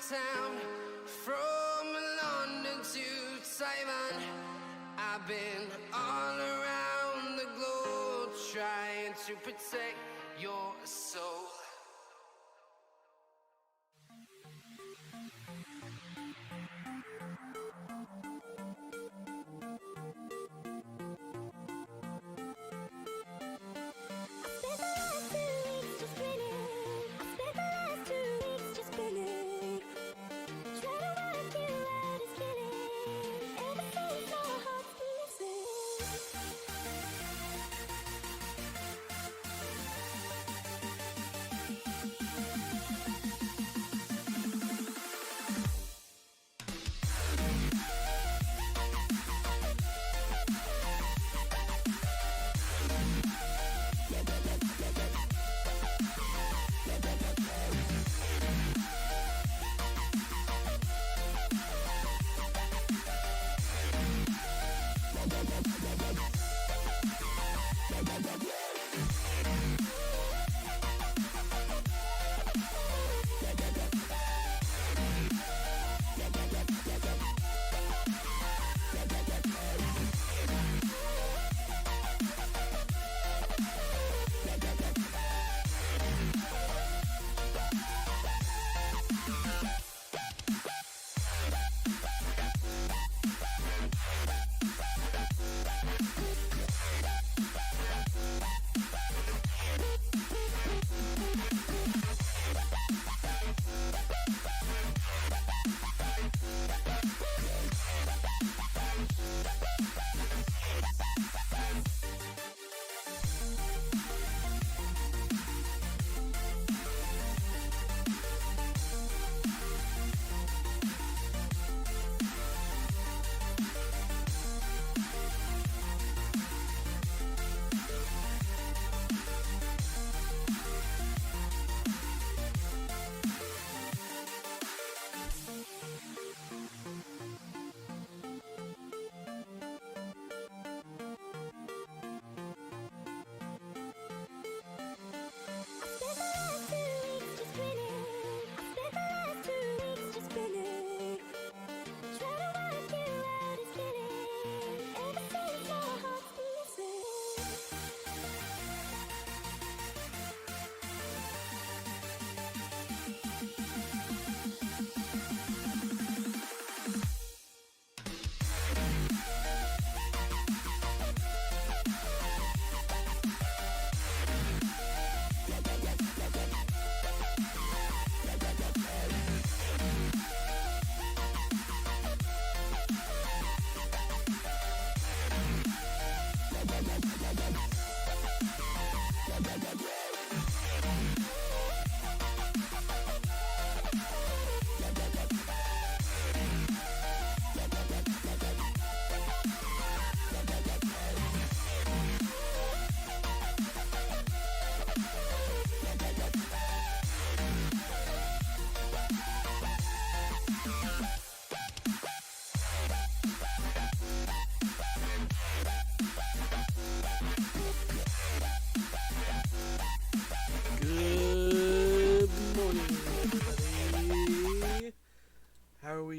town, from London to Taiwan. I've been all around the globe trying to protect your soul.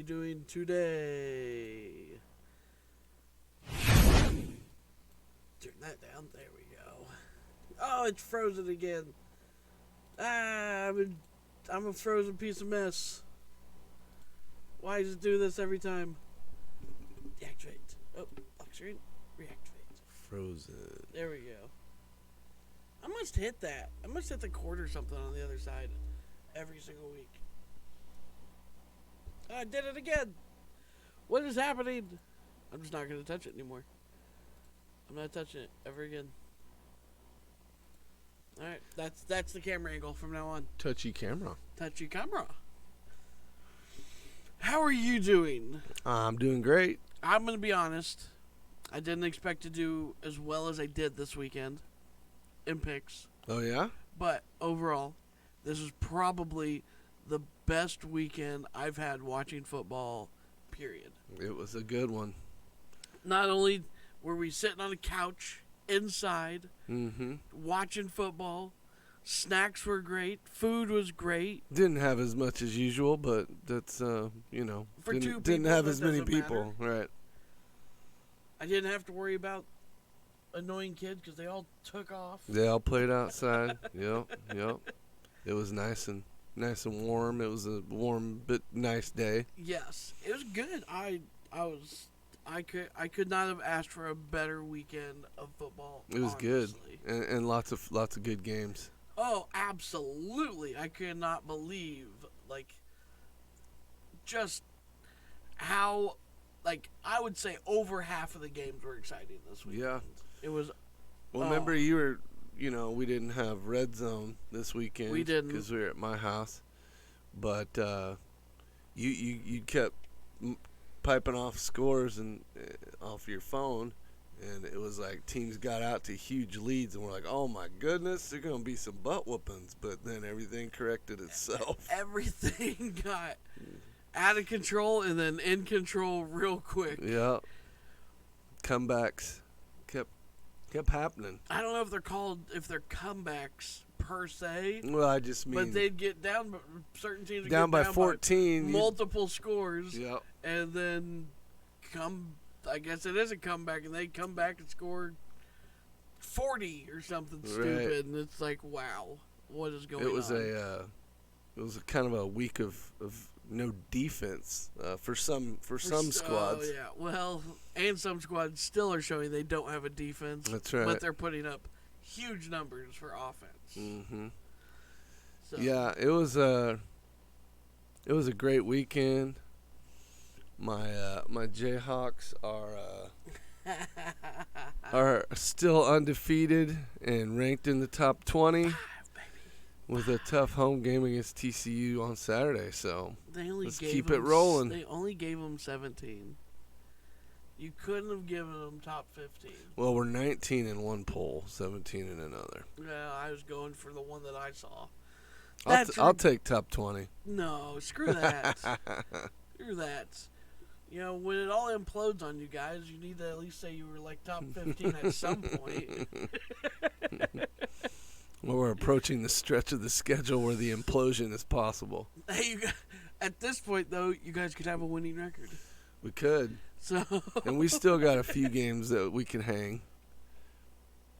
Doing today. Turn that down. There we go. Oh, it's frozen again. I'm a frozen piece of mess. Why does it do this every time? Deactivate. Oh, lock screen. Reactivate. Frozen. There we go. I must hit that. I must hit the cord or something on the other side every single week. I did it again. What is happening? I'm just not going to touch it anymore. I'm not touching it ever again. All right, that's the camera angle from now on. Touchy camera. Touchy camera. How are you doing? I'm doing great. I'm going to be honest. I didn't expect to do as well as I did this weekend in picks. Oh, yeah? But overall, this is probably the best weekend I've had watching football, period. It was a good one. Not only were we sitting on a couch inside Mm-hmm. watching football, Snacks were great. Food was great. Didn't have as much as usual, but that's For didn't, two didn't people, have that as many doesn't people, right? I didn't have to worry about annoying kids because they all took off. They all played outside. Yep. It was nice and warm. It was a warm but nice day. Yes, it was good. I could not have asked for a better weekend of football. It was honestly. good, and lots of good games. Oh, absolutely! I could not believe just how I would say over half of the games were exciting this weekend. Yeah. It was. Well, remember you were, we didn't have Red Zone this weekend. We didn't. Because we were at my house. But you kept piping off scores and off your phone, and it was like teams got out to huge leads, and we're like, oh my goodness, there's going to be some butt whoopings. But then everything corrected itself. Everything got out of control and then in control real quick. Yeah. Comebacks kept happening. I don't know if they're comebacks per se, Well, I just mean but they'd get down. Certain teams would down get by down 14. by multiple scores, Yep. and then I guess it is a comeback, and they come back and score 40 or something stupid, and it's like, wow, what is going on? It was a kind of a week of no defense for some squads. Oh yeah, well, and some squads still are showing they don't have a defense. That's right. But they're putting up huge numbers for offense. Mm-hmm. So. Yeah, it was a great weekend. My Jayhawks are still undefeated and ranked in the top 20 with a tough home game against TCU on Saturday. So let's keep it rolling. They only gave them 17. You couldn't have given them top 15. Well, we're 19 in one poll, 17 in another. Yeah, I was going for the one that I saw. I'll take top 20. No, screw that. Screw that. When it all implodes on you guys, you need to at least say you were like top 15 at some point. Well, we're approaching the stretch of the schedule where the implosion is possible. Hey, at this point, though, you guys could have a winning record. We could. So. And we still got a few games that we can hang.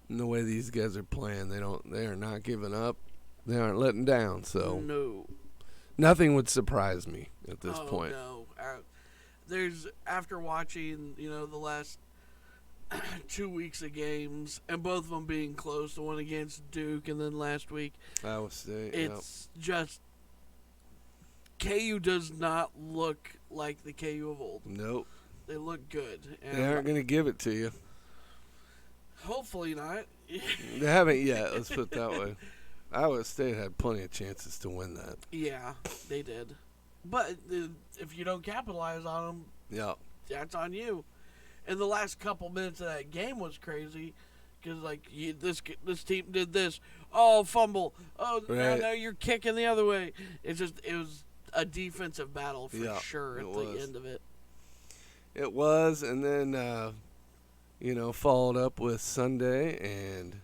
And the way these guys are playing, they are not giving up. They aren't letting down. So No. nothing would surprise me at this point. No. After watching, the last 2 weeks of games, and both of them being close, the one against Duke and then last week, Iowa State. it's just KU does not look like the KU of old. Nope. They look good. And They aren't going to give it to you. hopefully not. They haven't yet. Let's put it that way. Iowa State had plenty of chances to win that. Yeah, they did. But if you don't capitalize on them, Yeah. that's on you. And the last couple minutes of that game was crazy because, this team did this. Oh, fumble. Oh, Right. no, you're kicking the other way. It was a defensive battle for sure at the end of it. It was, and then, followed up with Sunday, and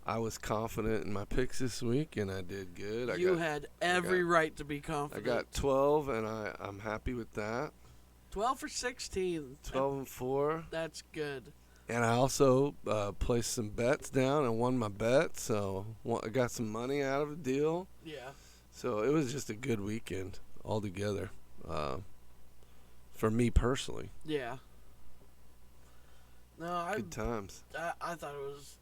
I was confident in my picks this week, and I did good. You had every right to be I confident. got 12, and I'm happy with that. 12 for 16. 12-4. That's good. And I also placed some bets down and won my bet, so I got some money out of the deal. Yeah. So it was just a good weekend altogether for me personally. Yeah. No, Good times. I thought it was.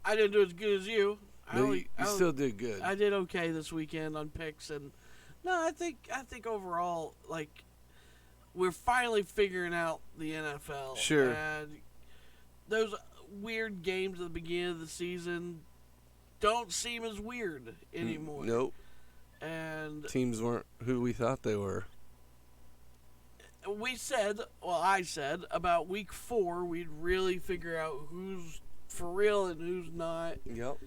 I didn't do as good as you. You still did good. I did okay this weekend on picks, and no, I think overall, we're finally figuring out the NFL. Sure. And those weird games at the beginning of the season don't seem as weird anymore. Nope. And Teams weren't who we thought they were. I said about week 4 we'd really figure out who's for real and who's not. Yep.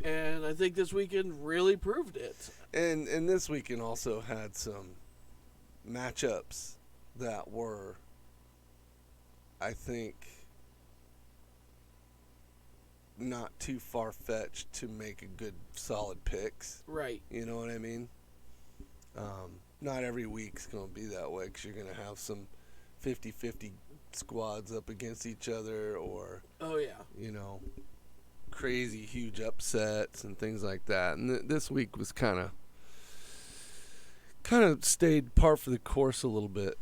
And I think this weekend really proved it. And this weekend also had some matchups that were, I think, not too far fetched to make a good solid picks. Right. You know what I mean? Not every week's going to be that way because you're going to have some 50-50 squads up against each other, or Oh yeah. crazy huge upsets and things like that. And this week was kind of stayed par for the course a little bit.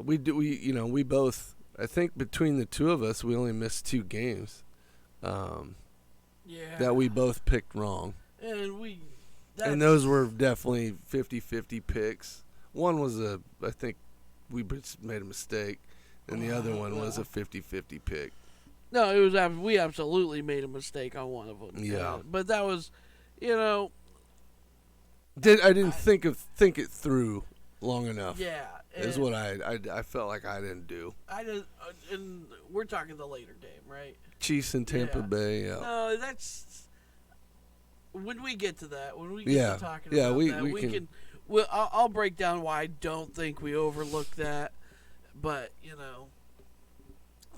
We both, I think between the two of us, we only missed 2 games Yeah. that we both picked wrong. And those were definitely 50-50 picks. One was I think we just made a mistake, and the other one was a 50-50 pick. No, it was we absolutely made a mistake on one of them. Yeah. But that was, I didn't think it through long enough. yeah. Is what I felt like I didn't do. I did, and we're talking the later game, right? Chiefs in Tampa Yeah. Bay. Yeah. No, that's when we get to that. When we get Yeah. to talking Yeah, about we that, we can- can. Well, I'll break down why I don't think we overlooked that, but the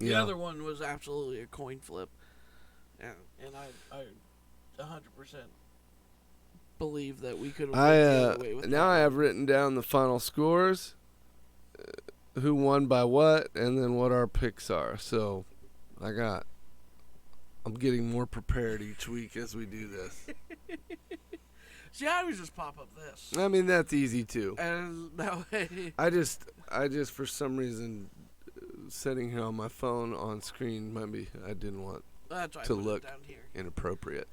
Yeah. other one was absolutely a coin flip, and I 100% believe that we could have went the other way with Now that. I have written down the final scores, who won by what, and then what our picks are. So I'm getting more prepared each week as we do this. See, I always just pop up this, I mean, that's easy too. and that way. I just for some reason sitting here on my phone on screen, maybe I didn't want That's why I to put look it down here. inappropriate.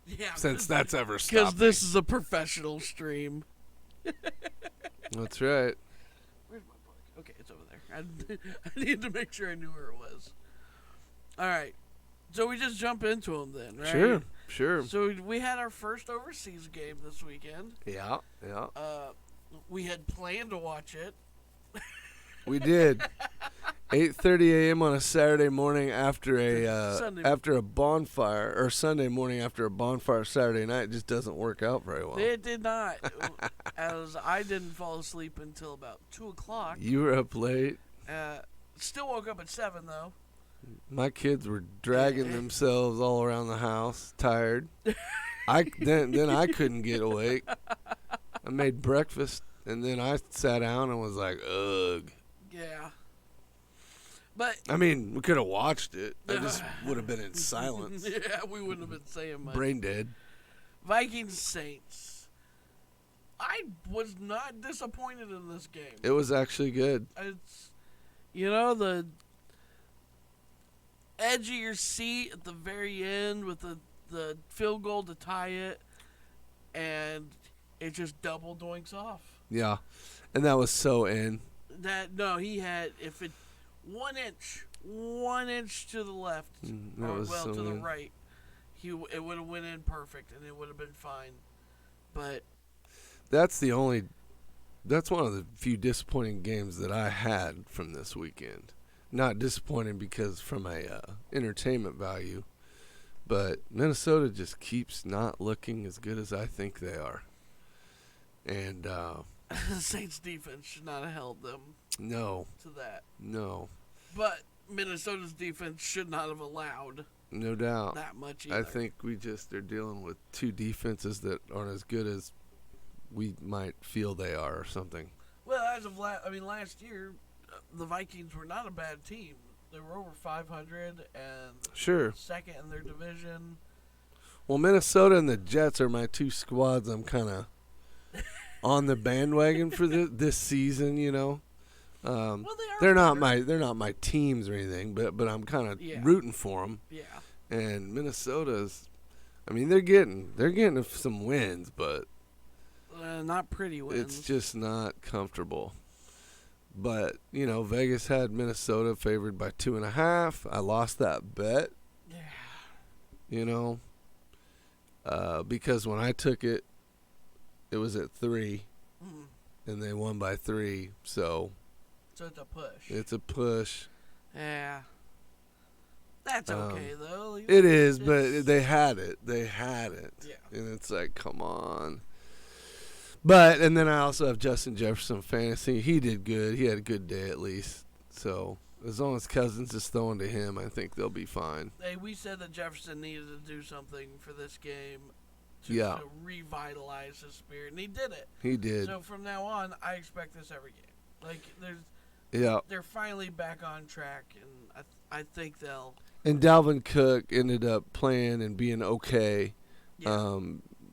Yeah, Since that's ever because stopped. this is a professional stream. That's right. Where's my book? Okay, it's over there. I need to make sure I knew where it was. All right, so we just jump into them then, right? Sure. So we had our first overseas game this weekend. Yeah. We had planned to watch it. We did. 8:30 a.m. on a Saturday morning after Sunday. after a bonfire, or Sunday morning after a bonfire Saturday night just doesn't work out very well. It did not, as I didn't fall asleep until about 2:00. You were up late. Still woke up at 7 though. My kids were dragging themselves all around the house, tired. Then I couldn't get awake. I made breakfast, and then I sat down and was like, ugh. Yeah. But I mean, we could have watched it. I just would have been in silence. yeah, we wouldn't have been saying much. Brain dead. Vikings Saints. I was not disappointed in this game. It was actually good. It's the edge of your seat at the very end with the field goal to tie it, and it just double doinks off. Yeah. And that was so in. He had, if it 1 inch to the left, That was so to the in. right, it would have went in perfect and it would have been fine. But That's one of the few disappointing games that I had from this weekend. Not disappointing because from a entertainment value, but Minnesota just keeps not looking as good as I think they are. And the Saints defense should not have held them no, to that. but Minnesota's defense should not have allowed no doubt. that much either. I think we just are dealing with two defenses that aren't as good as we might feel they are or something. Well, as of last year, the Vikings were not a bad team. They were over 500 and Sure. second in their division. Well, Minnesota and the Jets are my two squads I'm kind of on the bandwagon for this season, Well, they are. They're not better. my teams or anything, but I'm kind of Yeah. rooting for them. Yeah. And Minnesota's, I mean, they're getting some wins, but Not pretty wins. it's just not comfortable. But Vegas had Minnesota favored by 2.5. I lost that bet. Yeah. Because when I took it, it was at 3, Mm. and they won by 3. So So it's a push. it's a push. Yeah. That's okay though. It is, It's- but they had it. Yeah. And it's like, come on. And then I also have Justin Jefferson fantasy. He did good. He had a good day at least. So As long as Cousins is throwing to him, I think they'll be fine. Hey, we said that Jefferson needed to do something for this game Yeah. to revitalize his spirit, and he did it. He did. So from now on, I expect this every game. Like Yeah. they're finally back on track, and I think they'll. And Dalvin Cook ended up playing and being okay Yeah.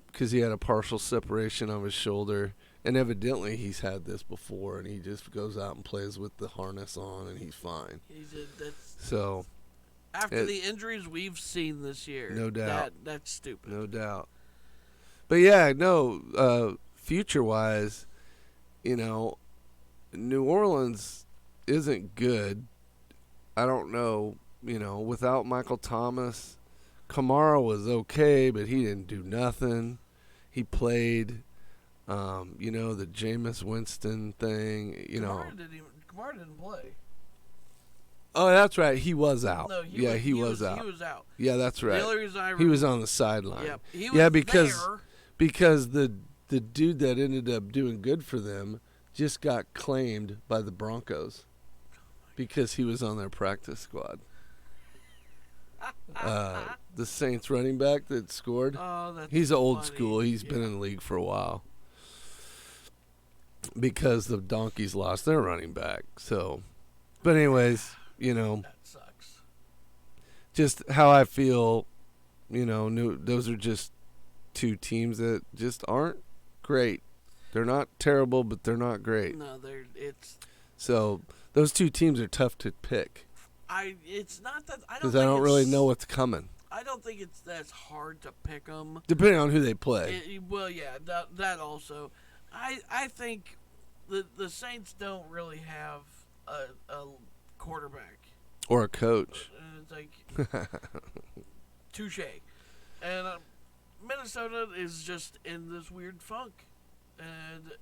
because he had a partial separation of his shoulder. And evidently he's had this before, and he just goes out and plays with the harness on, and he's fine. He did. That's So, after the injuries we've seen this year. No doubt. That's stupid. no doubt. But, yeah, no, future-wise, New Orleans isn't good. I don't know, without Michael Thomas. Kamara was okay, but he didn't do nothing. He played, the Jameis Winston thing, Kamara didn't play. Oh, that's right. He was out. No, he was out. He was out. Yeah, that's right. The only reason He was on the sideline. Yep. He was because the dude that ended up doing good for them just got claimed by the Broncos because he was on their practice squad. The Saints running back that scored. Oh, that's He's old funny. school. He's been in the league for a while. Because the Donkeys lost their running back. So, but anyways, That sucks. just how I feel, those are just two teams that just aren't great. They're not terrible, but they're not great. No, it's. So those two teams are tough to pick It's not that I don't. because I don't really know what's coming, I don't think it's that hard to pick them. depending on who they play. Well, yeah, that also. I think the Saints don't really have a quarterback. Or a coach. And it's like touche. And Minnesota is just in this weird funk. And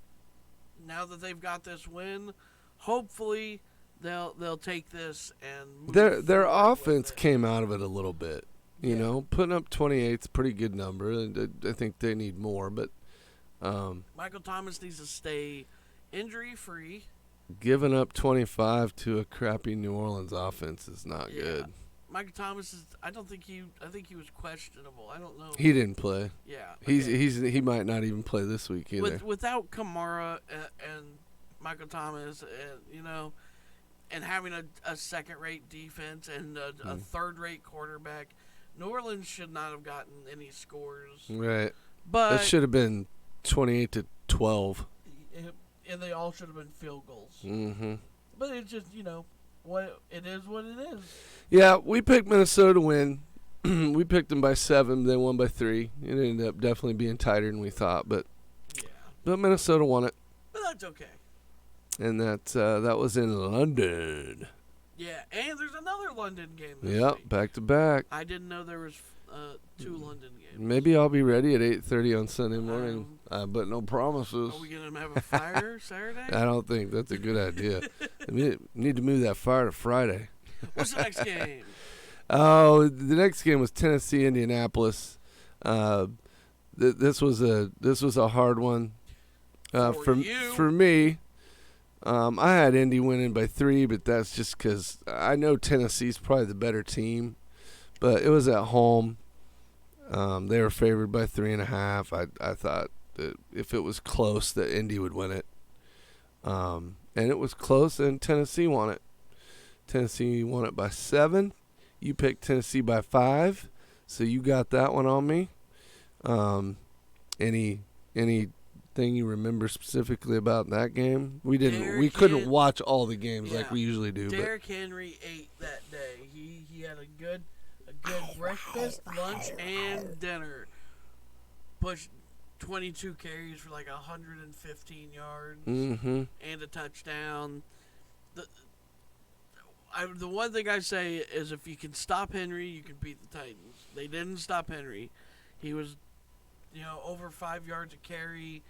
now that they've got this win, hopefully they'll take this and move Their forward offense with it. came out of it a little bit. Yeah. Putting up 28's a pretty good number. I think they need more, but Michael Thomas needs to stay injury free. giving up 25 to a crappy New Orleans offense is not Yeah. good. Michael Thomas is. I think he was questionable. I don't know. He didn't play. Yeah. He might not even play this week either. Without Kamara and Michael Thomas, and having a second-rate defense and a third-rate quarterback, New Orleans should not have gotten any scores. Right. But That should have been 28-12. and they all should have been field goals. Mm-hmm. But it's just what it is. What it is. Yeah, we picked Minnesota to win. We picked them by 7. They won by 3. It ended up definitely being tighter than we thought, but Minnesota won it, But that's okay. and that was in London. Yeah, and there's another London game this Yep, week. back to back. I didn't know there was 2 London games. Maybe I'll be ready at 8:30 on Sunday morning, but no promises. Are we going to have a fire Saturday? I don't think that's a good idea. We need to move that fire to Friday. What's the next game? Oh, the next game was Tennessee Indianapolis. This was a hard one For you. for me. I had Indy winning by 3, but that's just because I know Tennessee's probably the better team. But it was at home. They were favored by 3.5. I thought that if it was close, that Indy would win it. And it was close, and Tennessee won it. Tennessee won it by 7. You picked Tennessee by 5, so you got that one on me. Anything you remember specifically about that game? We couldn't watch all the games like Yeah. we usually do. Derrick Henry ate that day. He had a good breakfast, lunch, and dinner. Pushed 22 carries for like 115 yards Mm-hmm. and a touchdown. The one thing I say is if you can stop Henry, you can beat the Titans. They didn't stop Henry. He was, over 5 yards a carry.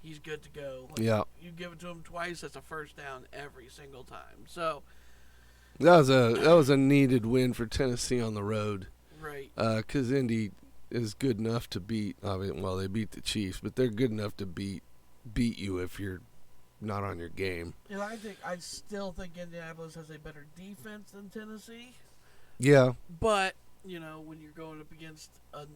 He's good to go. Yeah. You give it to him twice, that's a first down every single time. So, That was a needed win for Tennessee on the road. right. Because Indy is good enough to beat. They beat the Chiefs, but they're good enough to beat you if you're not on your game. And I still think Indianapolis has a better defense than Tennessee. Yeah. But, when you're going up against a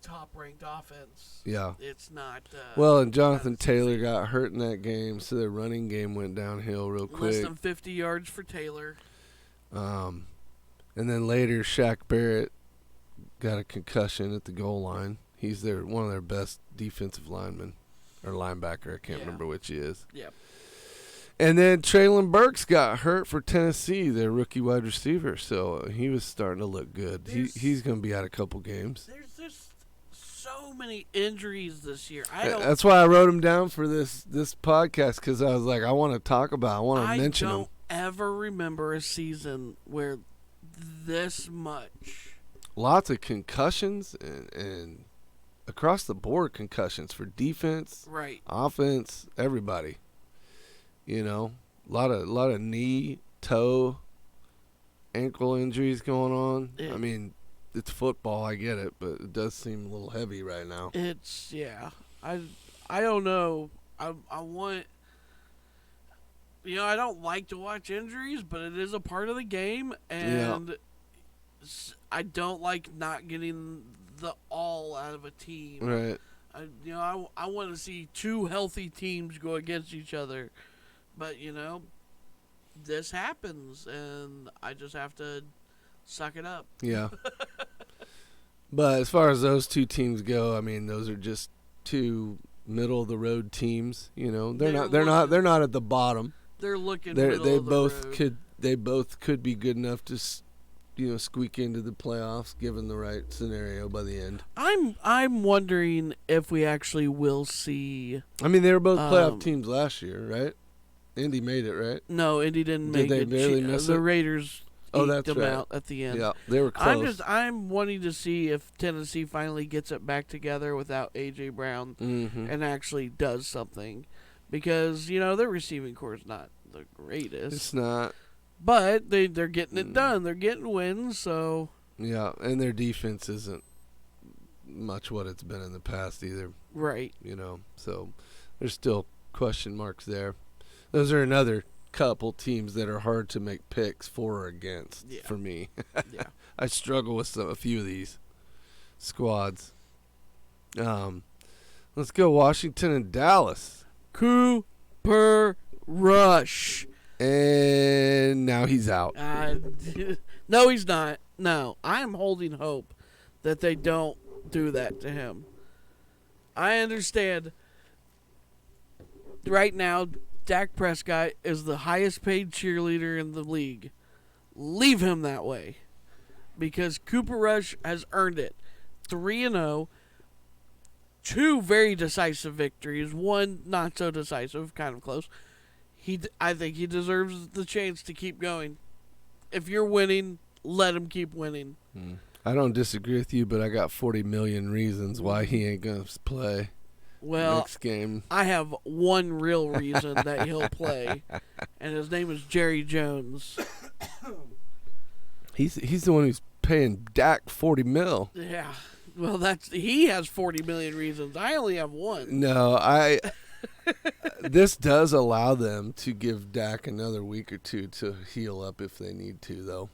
top-ranked offense, Yeah. it's not. Well, and Jonathan not Taylor got hurt in that game, so their running game went downhill real quick. Less than 50 yards for Taylor. And then later, Shaq Barrett got a concussion at the goal line. He's one of their best defensive linemen or linebacker. I can't remember which he is. Yep. And then Traylon Burks got hurt for Tennessee, their rookie wide receiver. So he was starting to look good. He's going to be out a couple games. There's just so many injuries this year. That's why I wrote them down for this podcast, because I was like, I want to mention them. I don't ever remember a season where this much. Lots of concussions and across the board concussions for defense, right, offense, everybody. A lot of knee, toe, ankle injuries going on. I mean, it's football, I get it, but it does seem a little heavy right now. I don't know. I want. I don't like to watch injuries, but it is a part of the game, and I don't like not getting the all out of a team. Right. I want to see two healthy teams go against each other, but this happens, and I just have to suck it up. Yeah. But as far as those two teams go, I mean, those are just two middle of the road teams. They're not at the bottom. They're looking. They both could be good enough to squeak into the playoffs given the right scenario by the end. I'm wondering if we actually will see. I mean, they were both playoff teams last year, right? Indy made it, right? No, Indy didn't make it. Did they barely miss it? The Raiders eked them out at the end. Yeah, they were close. I'm wanting to see if Tennessee finally gets it back together without A.J. Brown and actually does something. Because, their receiving core is not the greatest. It's not. But they're getting it done. They're getting wins, so. Yeah, and their defense isn't much what it's been in the past either. Right. So there's still question marks there. Those are another couple teams that are hard to make picks for or against for me. Yeah. I struggle with a few of these squads. Let's go Washington and Dallas. Cooper Rush. And now he's out. No, he's not. No, I'm holding hope that they don't do that to him. I understand. Right now, Dak Prescott is the highest paid cheerleader in the league. Leave him that way. Because Cooper Rush has earned it. 3-0. 2 very decisive victories. 1 not so decisive, kind of close. I think he deserves the chance to keep going. If you're winning, let him keep winning. I don't disagree with you, but I got 40 million reasons why he ain't going to play next game. I have one real reason that he'll play, and his name is Jerry Jones. He's the one who's paying Dak 40 mil. Yeah. Well, he has 40 million reasons. I only have one. No, this does allow them to give Dak another week or two to heal up if they need to, though.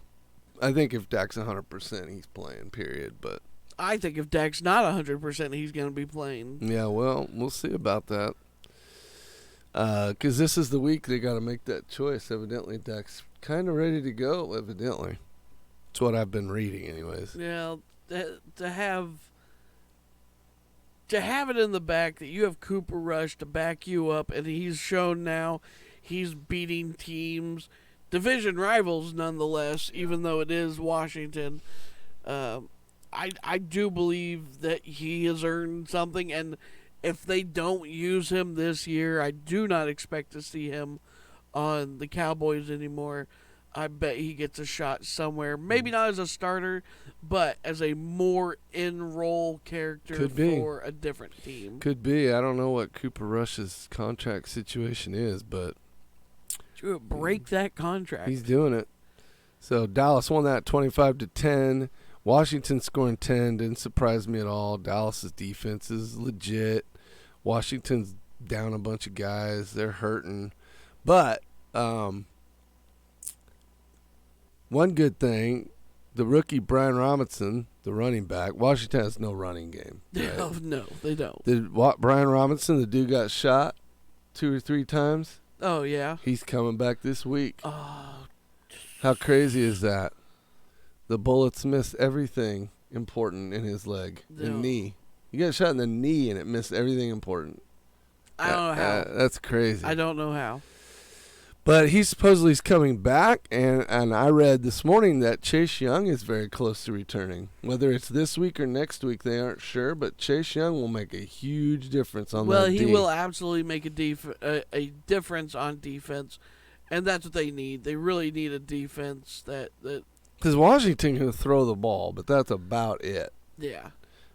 I think if Dak's 100%, he's playing, period. But I think if Dak's not 100%, he's going to be playing. Yeah, well, we'll see about that. Because this is the week they got to make that choice. Evidently, Dak's kind of ready to go, evidently. That's what I've been reading, anyways. Yeah, to have it in the back that you have Cooper Rush to back you up, and he's shown now he's beating teams, division rivals nonetheless, even though it is Washington. I do believe that he has earned something, and if they don't use him this year, I do not expect to see him on the Cowboys anymore. I bet he gets a shot somewhere. Maybe not as a starter, but as a more in-role character for a different team. Could be. I don't know what Cooper Rush's contract situation is, but break that contract. He's doing it. So Dallas won that 25-10. Washington scoring 10 didn't surprise me at all. Dallas's defense is legit. Washington's down a bunch of guys. They're hurting. But one good thing, the rookie Brian Robinson, the running back, Washington has no running game. Right? No, they don't. Brian Robinson, the dude got shot 2 or 3 times. Oh, yeah. He's coming back this week. Oh, How crazy is that? The bullets missed everything important in his leg and knee. He got shot in the knee and it missed everything important. I don't know how. That's crazy. I don't know how. But he supposedly is coming back, and I read this morning that Chase Young is very close to returning. Whether it's this week or next week, they aren't sure, but Chase Young will make a huge difference on that Well, he D. will absolutely make a difference on defense, and that's what they need. They really need a defense that Because Washington can throw the ball, but that's about it. yeah.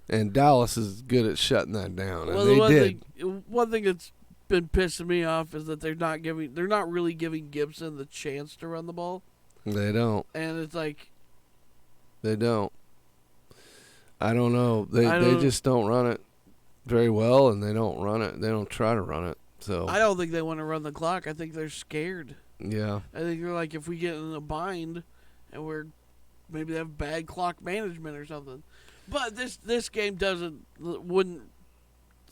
And Dallas is good at shutting that down, Well, and they did. One thing that's been pissing me off is that they're not really giving Gibson the chance to run the ball, They don't. and it's like They don't. I don't know. They just don't run it very well, and they don't run it. They don't try to run it. So I don't think they want to run the clock. I think they're scared. yeah, I think they're like, if we get in a bind, and maybe they have bad clock management or something. But this game wouldn't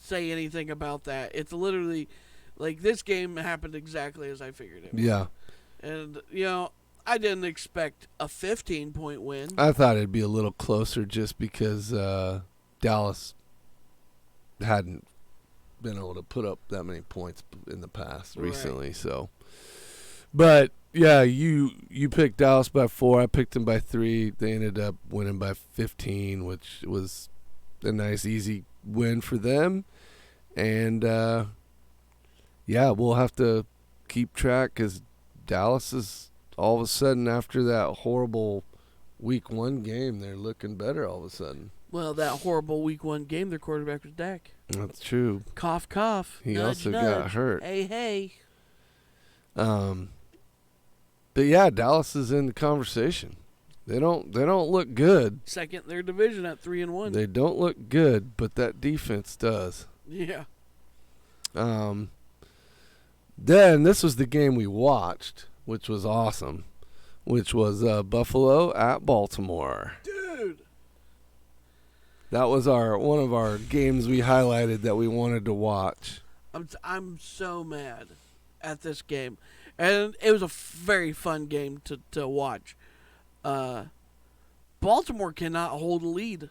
say anything about that. It's literally like this game happened exactly as I figured it would. yeah. And I didn't expect a 15-point win. I thought it'd be a little closer just because Dallas hadn't been able to put up that many points in the past recently. Right. So, but yeah, you picked Dallas by 4. I picked them by 3. They ended up winning by 15, which was a nice, easy win for them. And yeah, we'll have to keep track because Dallas is all of a sudden, after that horrible Week 1 game, they're looking better all of a sudden. Well, that horrible Week 1 game, their quarterback was Dak. That's true. Cough, cough. He nudge, also nudge. got hurt. Hey, hey. But yeah, Dallas is in the conversation. They don't look good. Second in their division at 3-1. They don't look good, but that defense does. Yeah. Then this was the game we watched, which was awesome, which was Buffalo at Baltimore. Dude. That was one of our games we highlighted that we wanted to watch. I'm so mad at this game. And it was a very fun game to watch. Baltimore cannot hold a lead.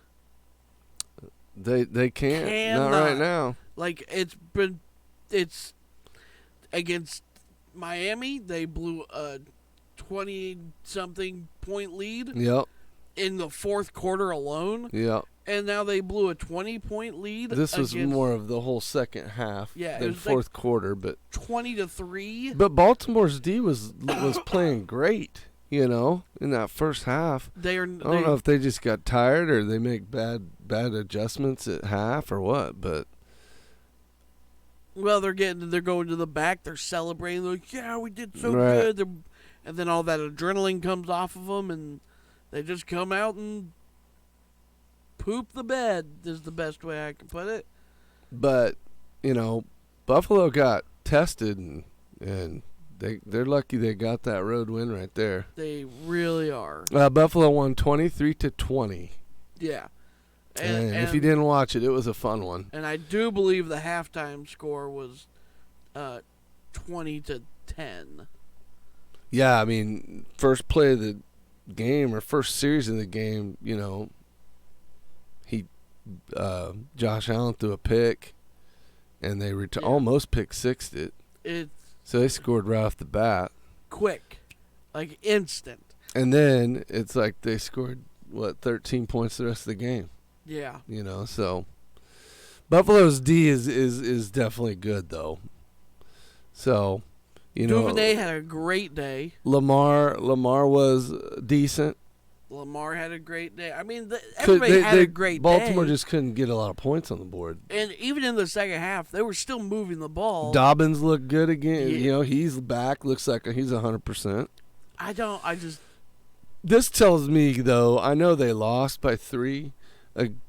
They can't. Not right now. Like, it's against Miami, they blew a 20-something point lead Yep. in the fourth quarter alone. Yep. And now they blew a 20-point lead. This was more of the whole second half than fourth quarter, but 20-3. But Baltimore's D was playing great, in that first half. I don't know if they just got tired or they make bad adjustments at half or what, but well, they're going to the back, they're celebrating, they're like, yeah, we did so right. good. And then all that adrenaline comes off of them, and they just come out and poop the bed is the best way I can put it. But, Buffalo got tested, and they're lucky they got that road win right there. They really are. Buffalo won 23-20. Yeah. And if you didn't watch it, it was a fun one. And I do believe the halftime score was 20-10. Yeah, I mean, first play of the game or first series of the game, Josh Allen threw a pick, and they almost pick-sixed it. So they scored right off the bat. Quick. Like, instant. And then it's like they scored, 13 points the rest of the game. Yeah. So Buffalo's D is definitely good, though. So, Duvernay had a great day. Lamar was decent. Lamar had a great day. I mean, everybody had a great day. Baltimore just couldn't get a lot of points on the board. And even in the second half, they were still moving the ball. Dobbins looked good again. Yeah. He's back. Looks like he's 100%. This tells me, though, I know they lost by 3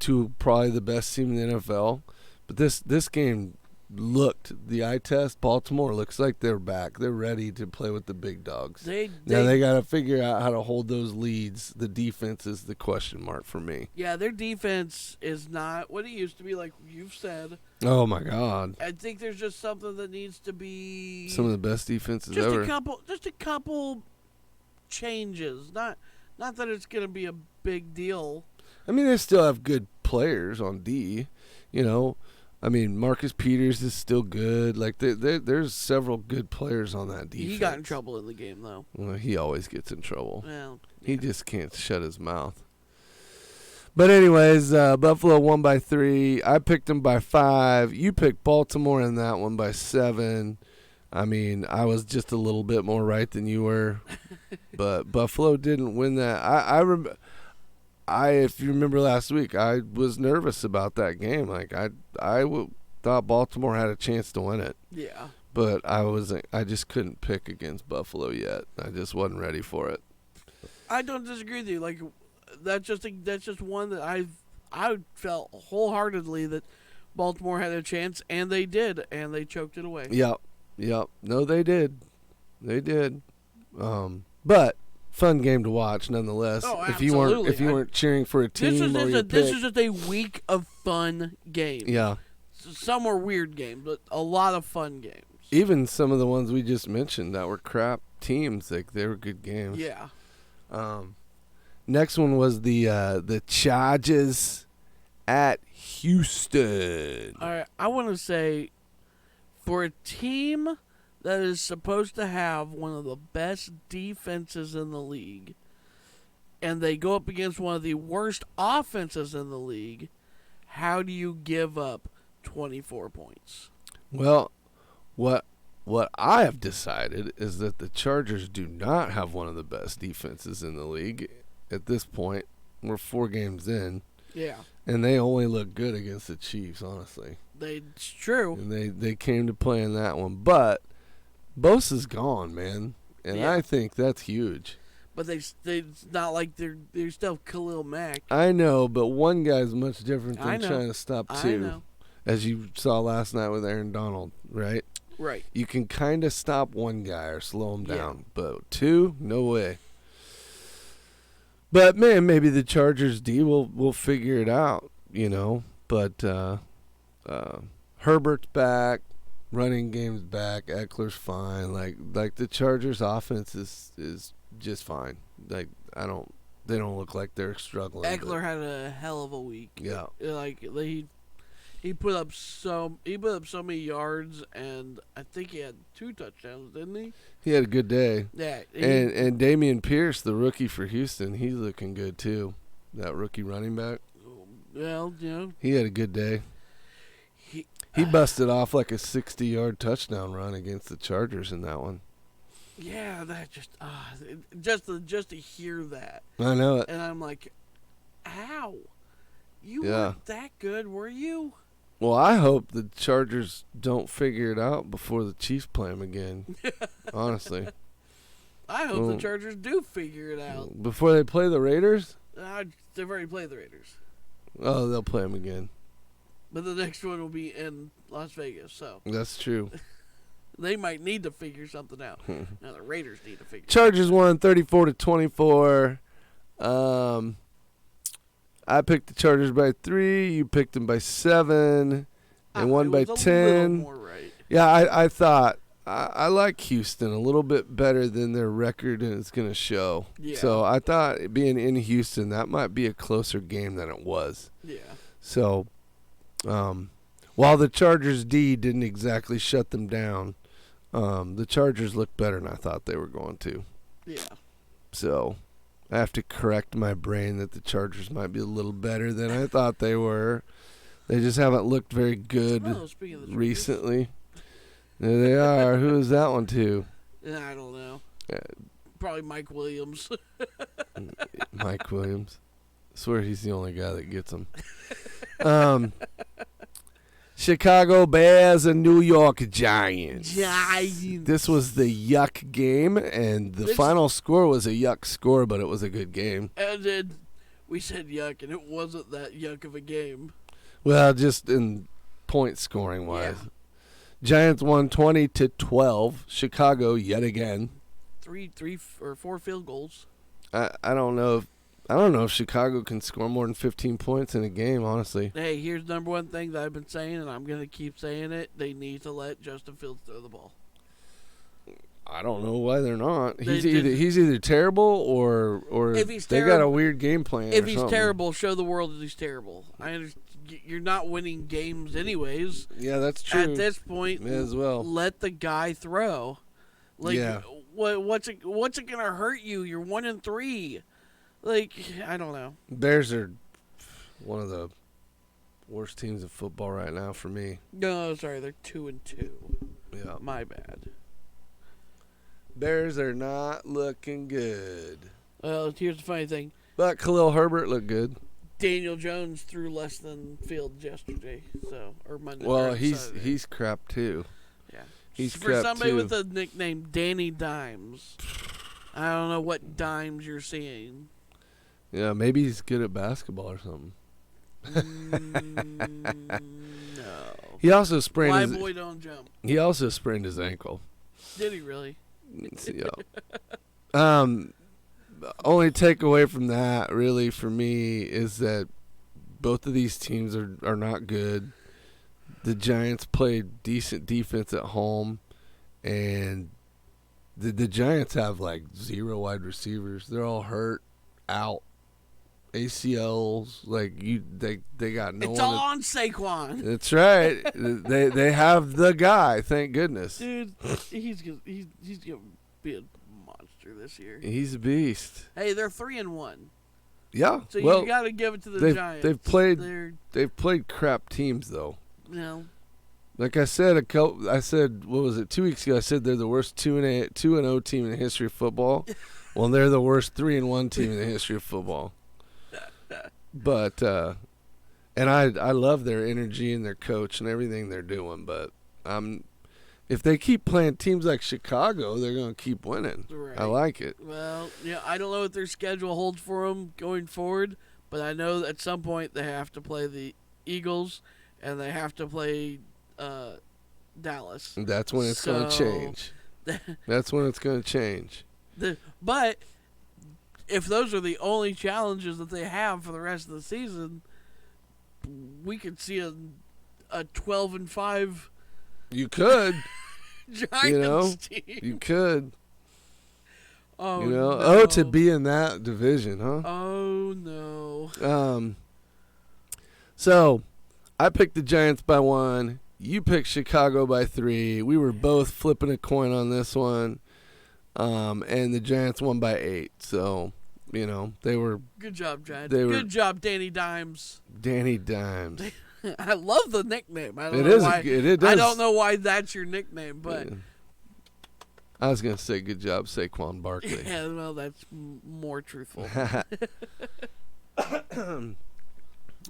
to probably the best team in the NFL, but this game the eye test, Baltimore looks like they're back. They're ready to play with the big dogs. Now they they got to figure out how to hold those leads. The defense is the question mark for me. Yeah, their defense is not what it used to be, like you've said. Oh my God! I think there's just something that needs to be Some of the best defenses just ever. a couple changes. Not that it's going to be a big deal. I mean, they still have good players on D. You know, I mean, Marcus Peters is still good. Like, there's several good players on that defense. He got in trouble in the game, though. Well, he always gets in trouble. Well, He just can't shut his mouth. But anyways, Buffalo won by 3. I picked them by 5. You picked Baltimore in that one by 7. I mean, I was just a little bit more right than you were. But Buffalo didn't win that. If you remember last week, I was nervous about that game. Like, thought Baltimore had a chance to win it. yeah. But I just couldn't pick against Buffalo yet. I just wasn't ready for it. I don't disagree with you. Like, that's just one that I felt wholeheartedly that Baltimore had a chance, and they did, and they choked it away. Yep. No, they did. But fun game to watch nonetheless. Oh, if you absolutely. weren't cheering for a team This is just a week of fun games. yeah. Some were weird games, but a lot of fun games. Even some of the ones we just mentioned that were crap teams, like they were good games. Yeah. Next one was the Chargers at Houston. All right, I want to say, for a team that is supposed to have one of the best defenses in the league, and they go up against one of the worst offenses in the league, how do you give up 24 points? Well, what I have decided is that the Chargers do not have one of the best defenses in the league at this point. We're 4 games in. Yeah. And they only look good against the Chiefs, honestly. It's true. And they came to play in that one. But Bosa's gone, man. And Yeah. I think that's huge. But it's not like they're still Khalil Mack. I know, but one guy's much different I than know. trying to stop I 2. know. As you saw last night with Aaron Donald, right? Right. You can kind of stop one guy or slow him Yeah. down. But 2, no way. But, man, maybe the Chargers D will figure it out, you know. But Herbert's back. Running game's back. Eckler's fine. Like the Chargers offense is just fine. Like they don't look like they're struggling. Eckler had a hell of a week. Yeah. Like he put up so many yards, and I think he had 2 touchdowns, didn't he? He had a good day. Yeah. And Damian Pierce, the rookie for Houston, he's looking good too. That rookie running back. Well, you know, He had a good day. He busted off like a 60-yard touchdown run against the Chargers in that one. yeah, that just to hear that, I know it. and I'm like, ow, you Yeah. weren't that good, were you? Well, I hope the Chargers don't figure it out before the Chiefs play them again. Honestly. I hope the Well, Chargers do figure it out. Before they play the Raiders? They've already played the Raiders, Oh, they'll play them again. but the next one will be in Las Vegas, so That's true. they might need to figure something out. Now the Raiders need to figure. Chargers won 34-24. I picked the Chargers by 3. You picked them by 7. They won by It was a 10. little more right. Yeah, I thought I like Houston a little bit better than their record and it's going to show. Yeah. So I thought being in Houston, that might be a closer game than it was. Yeah. So while the Chargers D didn't exactly shut them down, the Chargers looked better than I thought they were going to. Yeah. So I have to correct my brain that the Chargers might be a little better than I thought they were. They just haven't looked very good Oh, speaking of the Chargers, recently. There they are. Who is that one to? I don't know. Uh, Probably Mike Williams. Mike Williams. I swear he's the only guy that gets them. Chicago Bears and New York Giants. Giants. This was the yuck game, and the This- final score was a yuck score, but it was a good game. And then we said yuck, and it wasn't that yuck of a game. Well, just in point scoring wise. Giants won 20-12. Chicago yet again. Three or four field goals. I don't know if Chicago can score more than 15 points in a game, honestly. Hey, here's number one thing that I've been saying, and I'm going to keep saying it. They need to let Justin Fields throw the ball. I don't know why they're not. They He's either terrible or If he's they got a weird game plan. If or he's something. terrible, show the world that he's terrible. I understand. You're not winning games anyways. Yeah, that's true. At this point, May as well. let the guy throw. Like, Yeah. what's it gonna hurt you? You're 1-3. Like, I don't know. Bears are one of the worst teams in football right now for me. No, sorry, they're 2-2. Yeah. My bad. Bears are not looking good. Well, here's the funny thing. But Khalil Herbert looked good. Daniel Jones threw less than Fields yesterday, or Monday. Well, or Saturday. he's crap too. Yeah. He's For crap somebody too. with the nickname Danny Dimes, I don't know what dimes you're seeing. Yeah, maybe he's good at basketball or something. No. He also sprained My his boy don't jump. He also sprained his ankle. Did he really? Yeah. Only takeaway from that really for me is that both of these teams are not good. The Giants played decent defense at home, and the Giants have like 0 wide receivers. They're all hurt, out, ACLs. Like they got no It's one. all on Saquon. That's right. they have the guy. Thank goodness. Dude, he's gonna be a monster this year. He's a beast. Hey, they're 3-1. Yeah. So well, you got to give it to the Giants. They've played crap teams though. No. Like I said, what was it, 2 weeks ago? I said they're the worst 2-0 team in the history of football. Well, they're the worst 3-1 team in the history of football. But and I love their energy and their coach and everything they're doing. But if they keep playing teams like Chicago, they're going to keep winning. Right. I like it. Well, yeah, I don't know what their schedule holds for them going forward, but I know at some point they have to play the Eagles and they have to play Dallas. And that's when it's going to change. That's when it's going to change. But if those are the only challenges that they have for the rest of the season, we could see a 12-5 You could. Giants team. You could. Oh, no. To be in that division, huh? Oh no. So I picked the Giants by 1. You picked Chicago by 3. We were both flipping a coin on this one. And the Giants won by 8. So, they were Good job, Giants. They were- Good job, Danny Dimes. Danny Dimes. I love the nickname. I don't It know is. why. It does. I don't know why that's your nickname, but I was gonna say good job, Saquon Barkley. yeah, well, that's more truthful.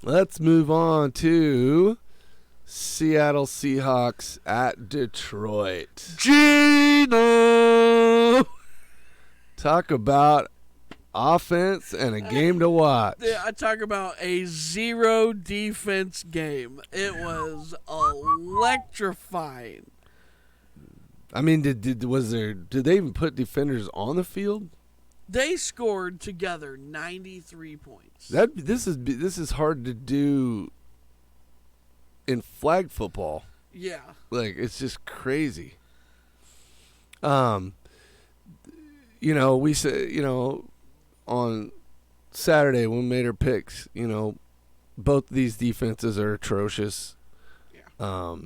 Let's move on to Seattle Seahawks at Detroit. Gino. Talk about offense and a game to watch. I talk about a 0 defense game. It was electrifying. I mean, did they even put defenders on the field? They scored together 93 points. This is hard to do in flag football. Yeah. Like, it's just crazy. We said, on Saturday when we made our picks, both of these defenses are atrocious. Yeah.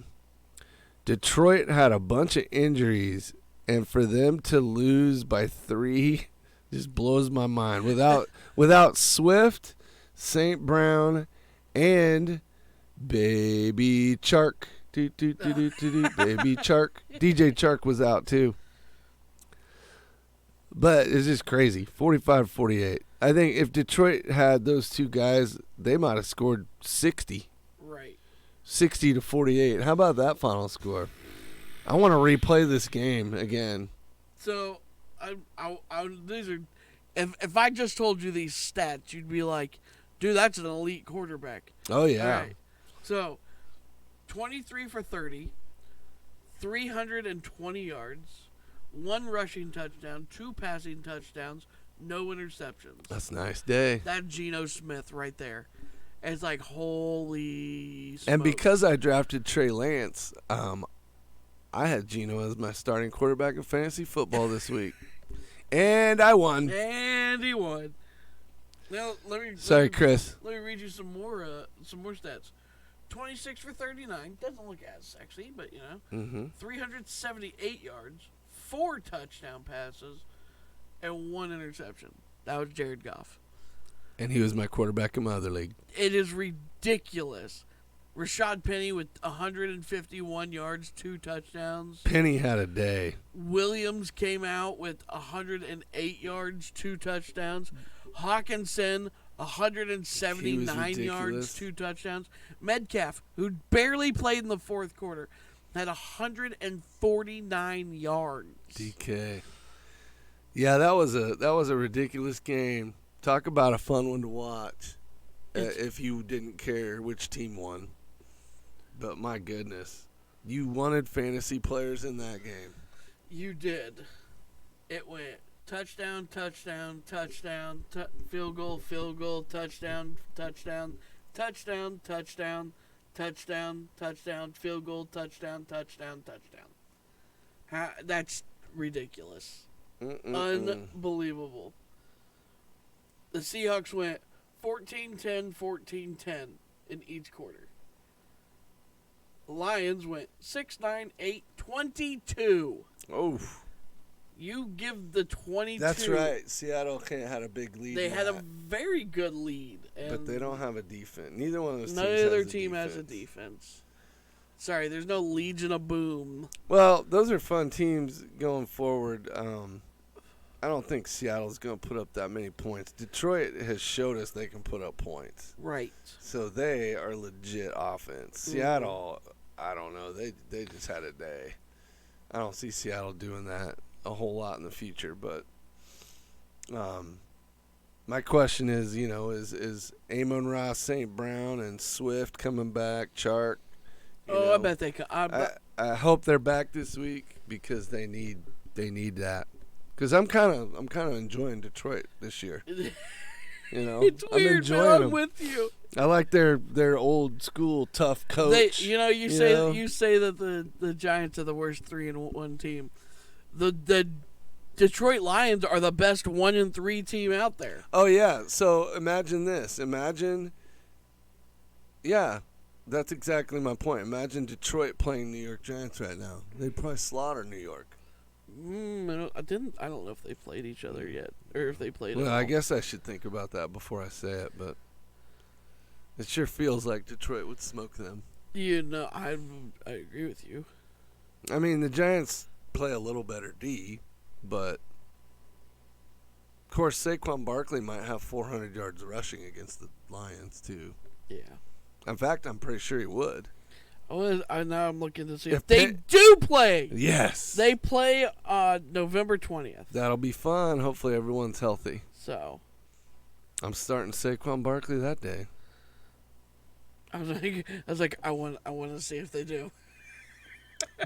Detroit had a bunch of injuries, and for them to lose by 3 just blows my mind. Without Swift, St. Brown, and Baby Chark. Baby Chark. DJ Chark was out too. But it's just crazy. 45-48. I think if Detroit had those two guys, they might have scored 60. Right. 60-48. How about that final score? I want to replay this game again. So, these are. If I just told you these stats, you'd be like, "Dude, that's an elite quarterback." Oh yeah. All right. So, 23 for 30, 320 yards, 1 rushing touchdown, 2 passing touchdowns, no interceptions. That's a nice day. That Geno Smith right there. It's like, holy smokes. And because I drafted Trey Lance, I had Geno as my starting quarterback in fantasy football this week. And I won. And he won. Now, Sorry, Chris. Let me read you some more stats. 26 for 39. Doesn't look as sexy, but, 378 yards, 4 touchdown passes, and 1 interception. That was Jared Goff. And he was my quarterback in my other league. It is ridiculous. Rashad Penny with 151 yards, 2 touchdowns. Penny had a day. Williams came out with 108 yards, 2 touchdowns. Hawkinson, 179 yards, 2 touchdowns. Metcalf, who barely played in the fourth quarter, had 149 yards. DK. Yeah, that was a ridiculous game. Talk about a fun one to watch. If you didn't care which team won. But my goodness, you wanted fantasy players in that game. You did. It went touchdown, touchdown, touchdown, field goal, touchdown, touchdown, touchdown, touchdown, touchdown, touchdown, field goal, touchdown, touchdown, touchdown. That's ridiculous. Unbelievable. The Seahawks went 14-10, 14-10 in each quarter. The Lions went 6-9, 8-22. Oh. You give the 22. That's right. Seattle had a big lead. They had a very good lead. But they don't have a defense. Neither one of those teams Neither team has a defense. Sorry, there's no Legion of Boom. Well, those are fun teams going forward. I don't think Seattle's going to put up that many points. Detroit has showed us they can put up points. Right. So they are legit offense. Seattle, I don't know. They just had a day. I don't see Seattle doing that a whole lot in the future. But my question is, is Amon-Ra, St. Brown, and Swift coming back? Chark. I bet they can. I hope they're back this week because they need that. Because I'm kind of enjoying Detroit this year. It's weird, I'm enjoying I'm them. with you. I like their old school tough coach. You say that the Giants are the worst 3-1 team. The Detroit Lions are the best 1-3 team out there. Oh yeah. So imagine this. Yeah, that's exactly my point. Imagine Detroit playing New York Giants right now. They'd probably slaughter New York. I don't know if they played each other yet, or if they played. Well, I guess I should think about that before I say it, but it sure feels like Detroit would smoke them. I agree with you. I mean, the Giants play a little better D, but of course Saquon Barkley might have 400 yards rushing against the Lions too. Yeah. In fact, I'm pretty sure he would. Now I'm looking to see if they do play. Yes. They play November 20th. That'll be fun. Hopefully everyone's healthy. So. I'm starting Saquon Barkley that day. I want to see if they do.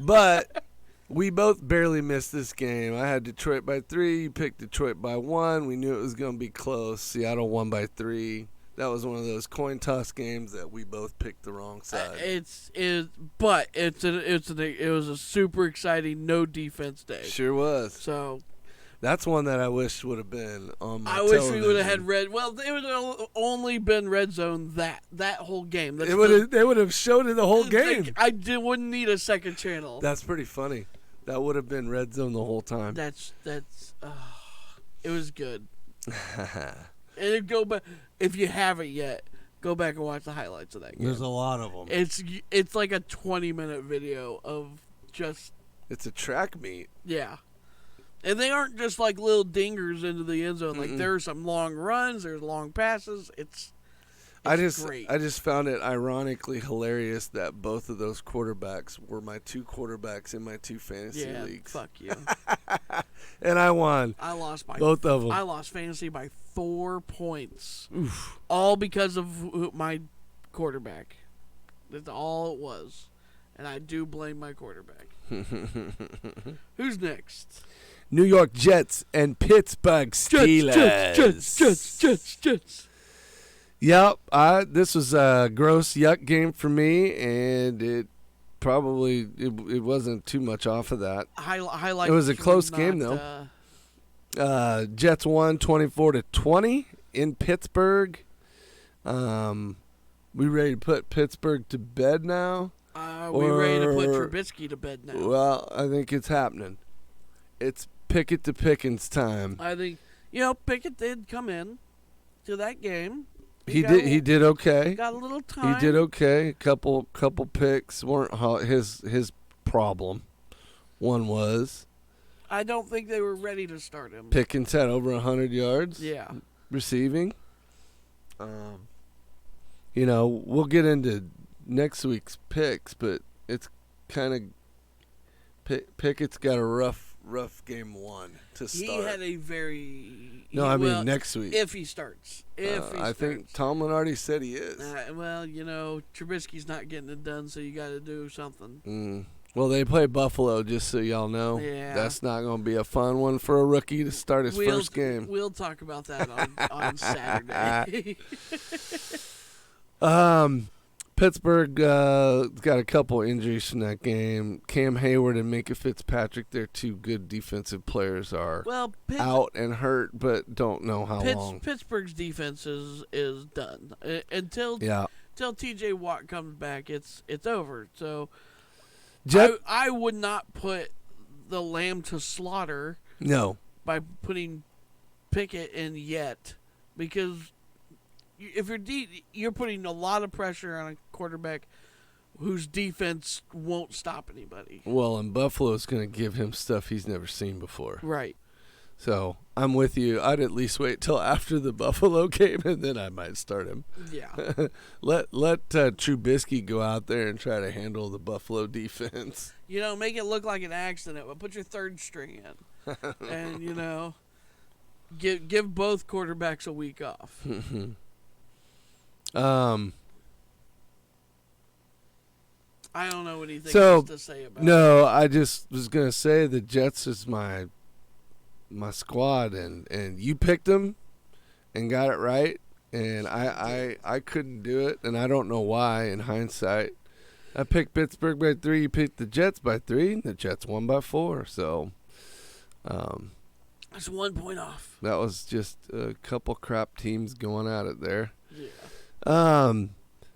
But we both barely missed this game. I had Detroit by 3. You picked Detroit by 1. We knew it was going to be close. Seattle won by 3. That was one of those coin toss games that we both picked the wrong side. It was a super exciting no defense day. Sure was. So that's one that I wish would have been on my wish we would have had red. Well, it would have only been red zone that whole game. They would have showed it the whole game. Wouldn't need a second channel. That's pretty funny. That would have been red zone the whole time. It was good. And go back if you haven't yet. Go back and watch the highlights of that game. There's a lot of them. It's like a 20-minute video of just. It's a track meet. Yeah, and they aren't just like little dingers into the end zone. Like there are some long runs, there's long passes. It's great. I just found it ironically hilarious that both of those quarterbacks were my 2 quarterbacks in my 2 fantasy leagues. Fuck you. And I won. I lost by both of them. I lost fantasy by 4 points. Oof. All because of my quarterback. That's all it was. And I do blame my quarterback. Who's next? New York Jets and Pittsburgh Steelers. Jets. Yep, this was a gross yuck game for me, and it probably it wasn't too much off of that. Highlight. It was a close game, though. Jets won 24-20 in Pittsburgh. We ready to put Pittsburgh to bed now? We ready to put Trubisky to bed now? Well, I think it's happening. It's Pickett to Pickens time. I think Pickett did come in to that game. He did okay. Got a little time. He did okay. Couple picks weren't his problem. One was I don't think they were ready to start him. Pickens had over 100 yards. Yeah. Receiving. We'll get into next week's picks, but it's kind of Pickett's got a rough game one to start. He had a very next week if he starts. I think Tomlin already said he is. Trubisky's not getting it done, so you got to do something. Well, they play Buffalo, just so y'all know. Yeah. That's not going to be a fun one for a rookie to start his first game. We'll talk about that on Saturday. Pittsburgh got a couple injuries from that game. Cam Hayward and Minka Fitzpatrick, their two good defensive players, are out and hurt, but don't know how long. Pittsburgh's defense is done until T.J. Watt comes back. It's over. So I would not put the lamb to slaughter. No, by putting Pickett in yet, because if you're putting a lot of pressure on a quarterback whose defense won't stop anybody. Well, and Buffalo's going to give him stuff he's never seen before. Right. So I'm with you. I'd at least wait till after the Buffalo game, and then I might start him. Yeah. let Trubisky go out there and try to handle the Buffalo defense. Make it look like an accident, but put your third string in, and give both quarterbacks a week off. I don't know anything else to say about it. No, I just was going to say the Jets is my squad, and you picked them and got it right, and I couldn't do it, and I don't know why in hindsight. I picked Pittsburgh by 3, you picked the Jets by 3, and the Jets won by 4, so that's 1 point off. That was just a couple crap teams going at it there. Yeah.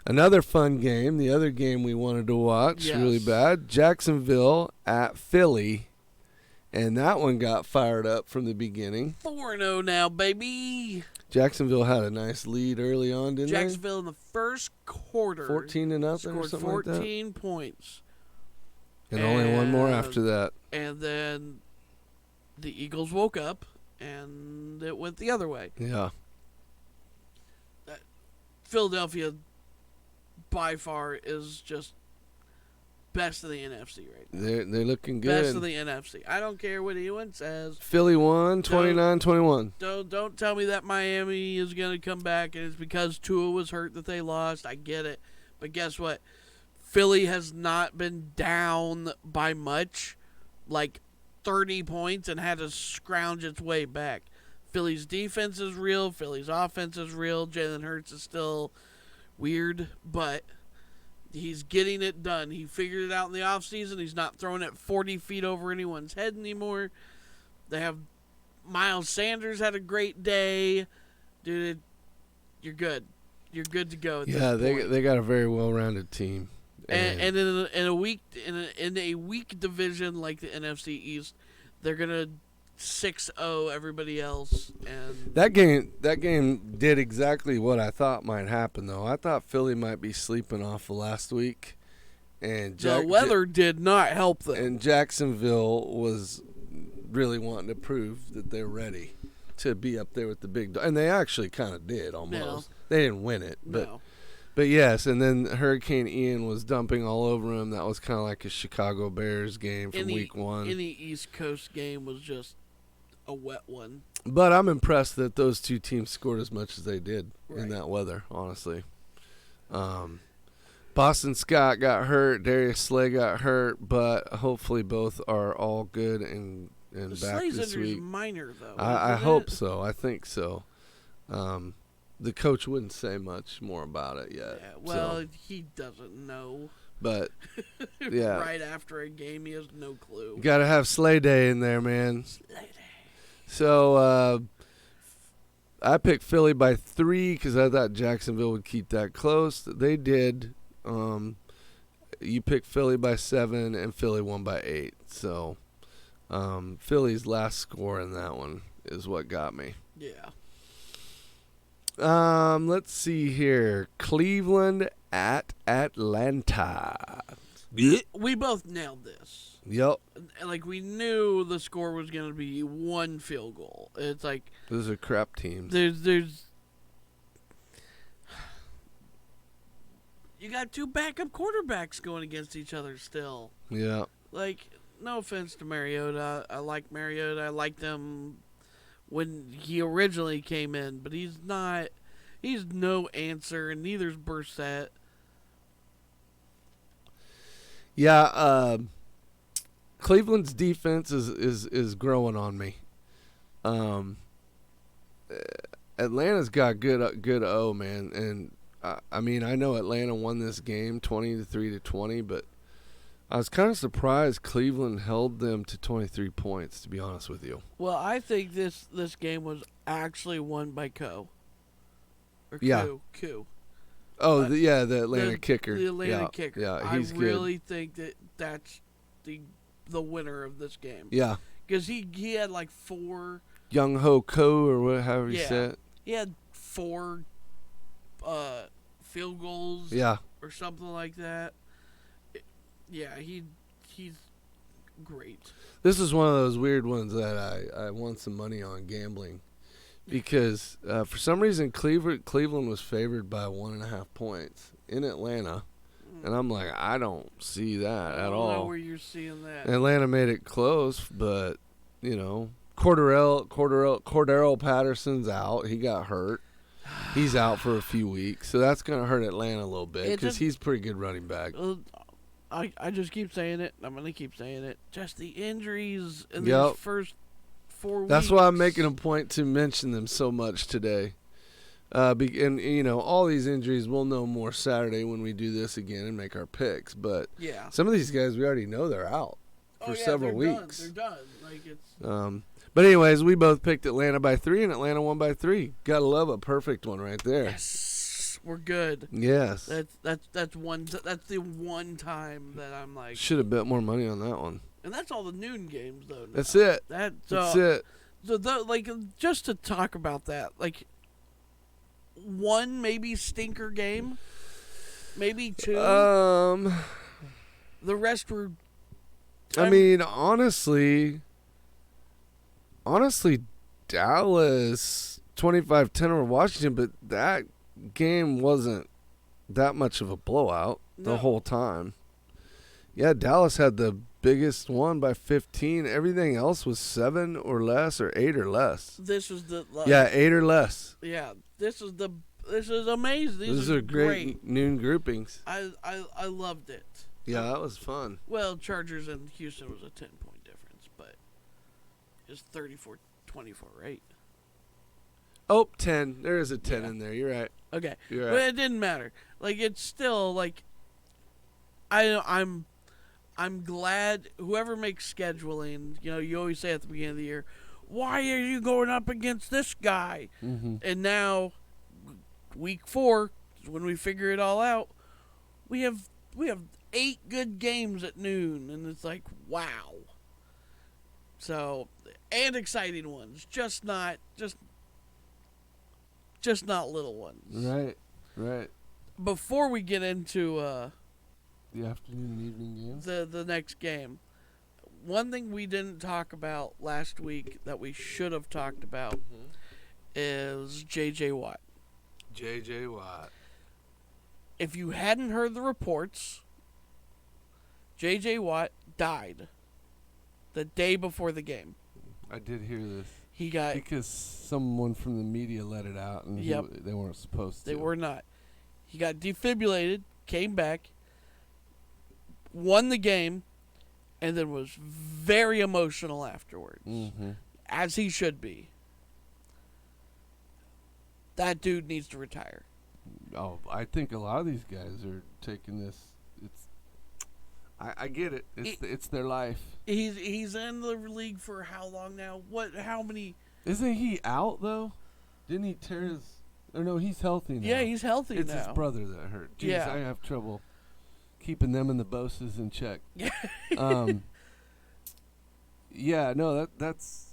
Another fun game, the other game we wanted to watch really bad, Jacksonville at Philly, and that one got fired up from the beginning. 4-0 now, baby. Jacksonville had a nice lead early on, didn't they? Jacksonville in the first quarter 14-0 or something scored 14 points. And only one more after that. And then the Eagles woke up, and it went the other way. Yeah. Philadelphia, by far, is just best of the NFC right now. They're looking good. Best of the NFC. I don't care what anyone says. Philly won 29-21. Don't tell me that Miami is going to come back and it's because Tua was hurt that they lost. I get it. But guess what? Philly has not been down by much, like 30 points, and had to scrounge its way back. Philly's defense is real. Philly's offense is real. Jalen Hurts is still weird, but he's getting it done. He figured it out in the offseason. He's not throwing it 40 feet over anyone's head anymore. They have Miles Sanders had a great day. Dude, you're good. You're good to go at this point. they got a very well-rounded team. And in a weak division like the NFC East, they're gonna 6-0 everybody else. And that game did exactly what I thought might happen, though. I thought Philly might be sleeping off of last week, and the weather did not help them. And Jacksonville was really wanting to prove that they're ready to be up there with the big. And they actually kind of did almost. No. They didn't win it, but. No. But yes, and then Hurricane Ian was dumping all over him. That was kind of like a Chicago Bears game from week 1. Any East Coast game was just a wet one. But I'm impressed that those two teams scored as much as they did in that weather, honestly. Boston Scott got hurt. Darius Slay got hurt, but hopefully both are all good and back Slay's this injury week. is minor, though. I isn't hope it? so. I think so. The coach wouldn't say much more about it yet. Yeah, well, so. he doesn't know. But yeah, Right after a game, he has no clue. you got to have Slay Day in there, man. Slay Day. So I picked Philly by 3 because I thought Jacksonville would keep that close. They did. You picked Philly by 7, and Philly won by 8. So Philly's last score in that one is what got me. Yeah. Let's see here. Cleveland at Atlanta. We both nailed this. Yep. Like, we knew the score was going to be 1 field goal. It's like Those are crap teams. there's you got 2 backup quarterbacks going against each other still. Yeah. Like, no offense to Mariota. I like Mariota. I liked him when he originally came in, but he's no answer, and neither's Brissett. Yeah, Cleveland's defense is growing on me. Atlanta's got good O, man, and I mean, I know Atlanta won this game 23-20, but I was kind of surprised Cleveland held them to 23 points, to be honest with you. Well, I think this game was actually won by Co. Or Yeah. Q. Oh, the Atlanta kicker. The Atlanta Yeah, kicker. Yeah, he's I good. really think that's the winner of this game. Yeah. Because he had like 4. Young Ho Ko, or whatever you Yeah. said. He had 4 field goals. Yeah. Or something like that. Yeah, he's great. This is one of those weird ones that I won some money on gambling because for some reason Cleveland was favored by 1.5 points in Atlanta, and I'm like, I don't see that I at don't know all. where you're seeing that. Atlanta made it close, but you know, Cordero Patterson's out. He got hurt. He's out for a few weeks, so that's gonna hurt Atlanta a little bit It because just- he's a pretty good running back. I just keep saying it. I'm gonna keep saying it. Just the injuries in Yep. these first 4 weeks. That's why I'm making a point to mention them so much today. And, you know, all these injuries, we'll know more Saturday when we do this again and make our picks. But Yeah. some of these guys, we already know they're out for several weeks. They're done. Like it's. But anyways, we both picked Atlanta by 3, and Atlanta won by 3. Gotta love a perfect one right there. Yes, we're good. Yes. That's the one time that I'm like. Should have bet more money on that one. And that's all the noon games though. Now. That's it. That's it. So like just to talk about that, like one maybe stinker game, maybe 2. The rest were. I mean, honestly, Dallas 25-10 over Washington, but that game wasn't that much of a blowout the No. whole time. Yeah, Dallas had the biggest one by 15. Everything else was 7 or less or 8 or less. This was the. Yeah, 8 or less. Yeah. This is amazing. Those are great noon groupings. I loved it. Yeah, that was fun. Well, Chargers and Houston was a 10-point difference, but it's 34-24, right? Oh, 10. There is a 10 Yeah. in there. You're right. Okay. You're But right. it didn't matter. Like it's still like I'm glad whoever makes scheduling, you know, you always say at the beginning of the year, why are you going up against this guy? Mm-hmm. And now week 4 is when we figure it all out. We have 8 good games at noon, and it's like, wow. So, and exciting ones, just not little ones. Right. Before we get into The afternoon and evening games. the next game, one thing we didn't talk about last week that we should have talked about is J.J. Watt. J.J. Watt. If you hadn't heard the reports, J.J. Watt died the day before the game. I did hear this. He got. Because someone from the media let it out, and Yep. they weren't supposed to. They were not. He got defibrillated came back, won the game, and then was very emotional afterwards, as he should be. That dude needs to retire. Oh, I think a lot of these guys are taking this. I get it. It's their life. He's in the league for how long now? How many? Isn't he out though? Didn't he tear his? Or no, he's healthy now. Yeah, he's healthy it's now. It's his brother that hurt. Jeez, Yeah. I have trouble keeping them and the Boses in check. Yeah, no, that's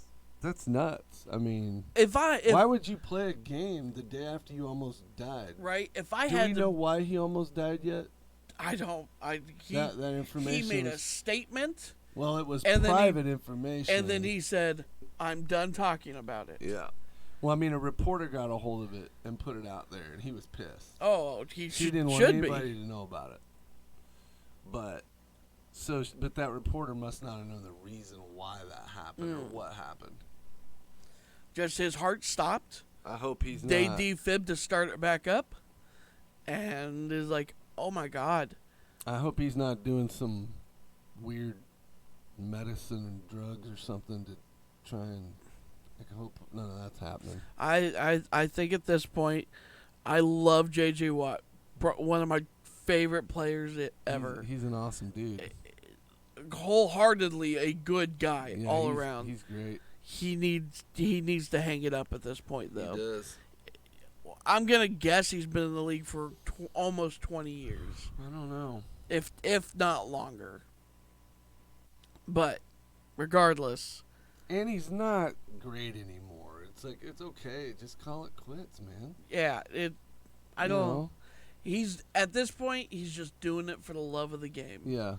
nuts. I mean, why would you play a game the day after you almost died? Right. If I Do had we know why he almost died yet? I don't. That information. He made a statement. Well, it was and private information. And then he said, "I'm done talking about it." Yeah. Well, I mean, a reporter got a hold of it and put it out there, and he was pissed. Oh, he didn't want anybody to know about it. But that reporter must not have known the reason why that happened or what happened. Just his heart stopped. I hope he's they not. They defibbed to start it back up, and is like, oh my God. I hope he's not doing some weird medicine and drugs or something to try and. I hope none of that's happening. I think at this point, I love J.J. Watt, one of my favorite players ever. He's an awesome dude. Wholeheartedly a good guy all around. He's great. He needs to hang it up at this point, though. He does. I'm gonna guess he's been in the league for almost 20 years. I don't know. If not longer. But regardless. And he's not great anymore. It's like, it's okay. Just call it quits, man. Yeah, I don't know. He's at this point, he's just doing it for the love of the game. Yeah.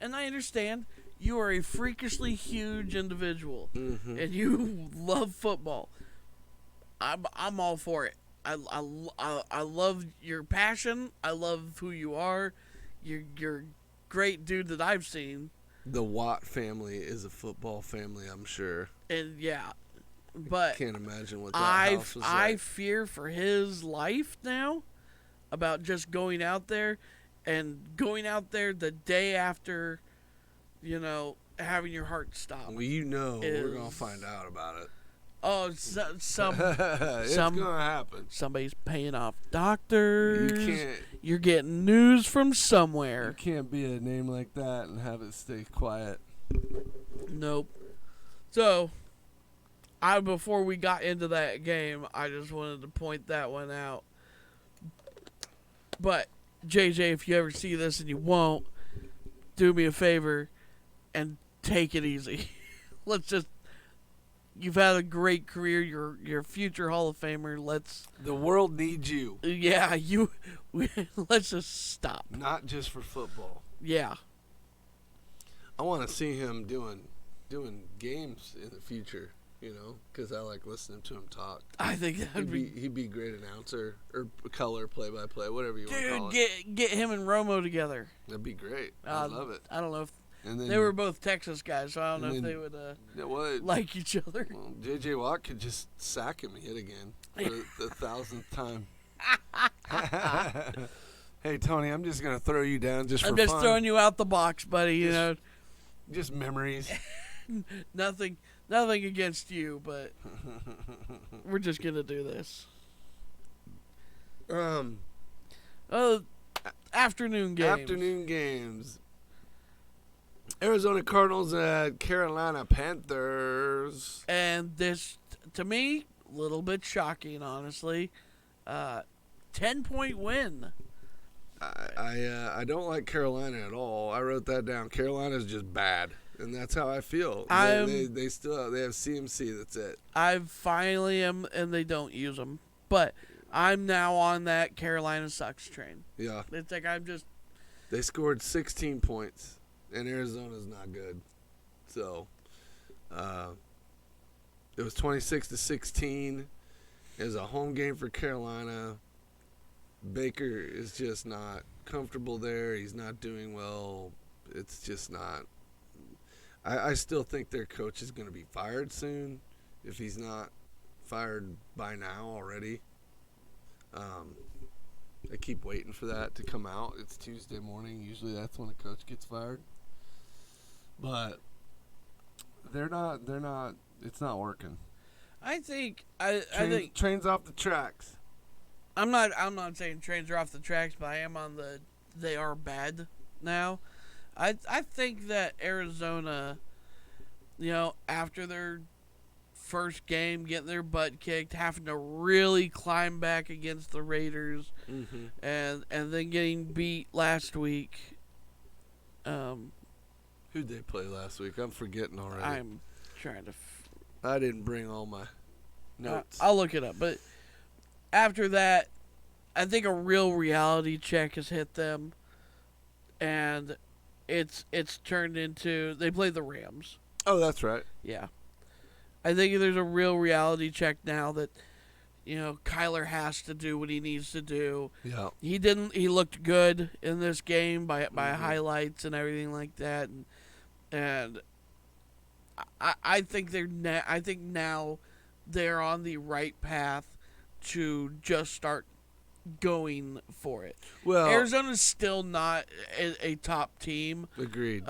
And I understand you are a freakishly huge individual, and you love football. I'm all for it. I love your passion. I love who you are. You're a great dude that I've seen. The Watt family is a football family, I'm sure. And yeah, but I can't imagine what that house was like. I fear for his life now about just going out there the day after, having your heart stop. Well, we're going to find out about it. Oh, it's going to happen. Somebody's paying off doctors. You can't. You're getting news from somewhere. You can't be a name like that and have it stay quiet. Nope. So, before we got into that game, I just wanted to point that one out. But, JJ, if you ever see this and you won't, do me a favor and take it easy. You've had a great career. You're a future Hall of Famer. The world needs you. Yeah, let's just stop. Not just for football. Yeah. I want to see him doing games in the future, because I like listening to him talk. I think he'd be a great announcer or color play-by-play, whatever you want to call it. Dude, get him and Romo together. That'd be great. I'd love it. I don't know if and then, they were both Texas guys, so I don't know if they would like each other. Well, J.J. Watt could just sack him yet again for the 1,000th time. Hey, Tony, I'm just going to throw you down just for fun. I'm just throwing you out the box, buddy. Just memories. Nothing against you, but we're just going to do this. Afternoon games. Arizona Cardinals at Carolina Panthers. And this, to me, a little bit shocking, honestly. 10-point win. I don't like Carolina at all. I wrote that down. Carolina's just bad, and that's how I feel. They have CMC. That's it. I finally am, and they don't use them. But I'm now on that Carolina sucks train. Yeah. It's like They scored 16 points. And Arizona's not good. So, it was 26-16. It was a home game for Carolina. Baker is just not comfortable there. He's not doing well. It's just not. I still think their coach is going to be fired soon, if he's not fired by now already. I keep waiting for that to come out. It's Tuesday morning. Usually that's when a coach gets fired. But they're not. It's not working. I think I think Trains off the tracks. I'm not saying trains are off the tracks, but I am on the they are bad now. I think that Arizona, after their first game, getting their butt kicked, having to really climb back against the Raiders, and then getting beat last week. Who'd they play last week? I'm forgetting already. I'm trying to. I didn't bring all my notes. I'll look it up, but after that, I think a real reality check has hit them, and it's turned into they play the Rams. Oh, that's right. Yeah, I think there's a real reality check now that Kyler has to do what he needs to do. Yeah, he didn't. He looked good in this game by highlights and everything like that, and I think I think now they're on the right path to just start going for it. Well, Arizona's still not a top team. Agreed.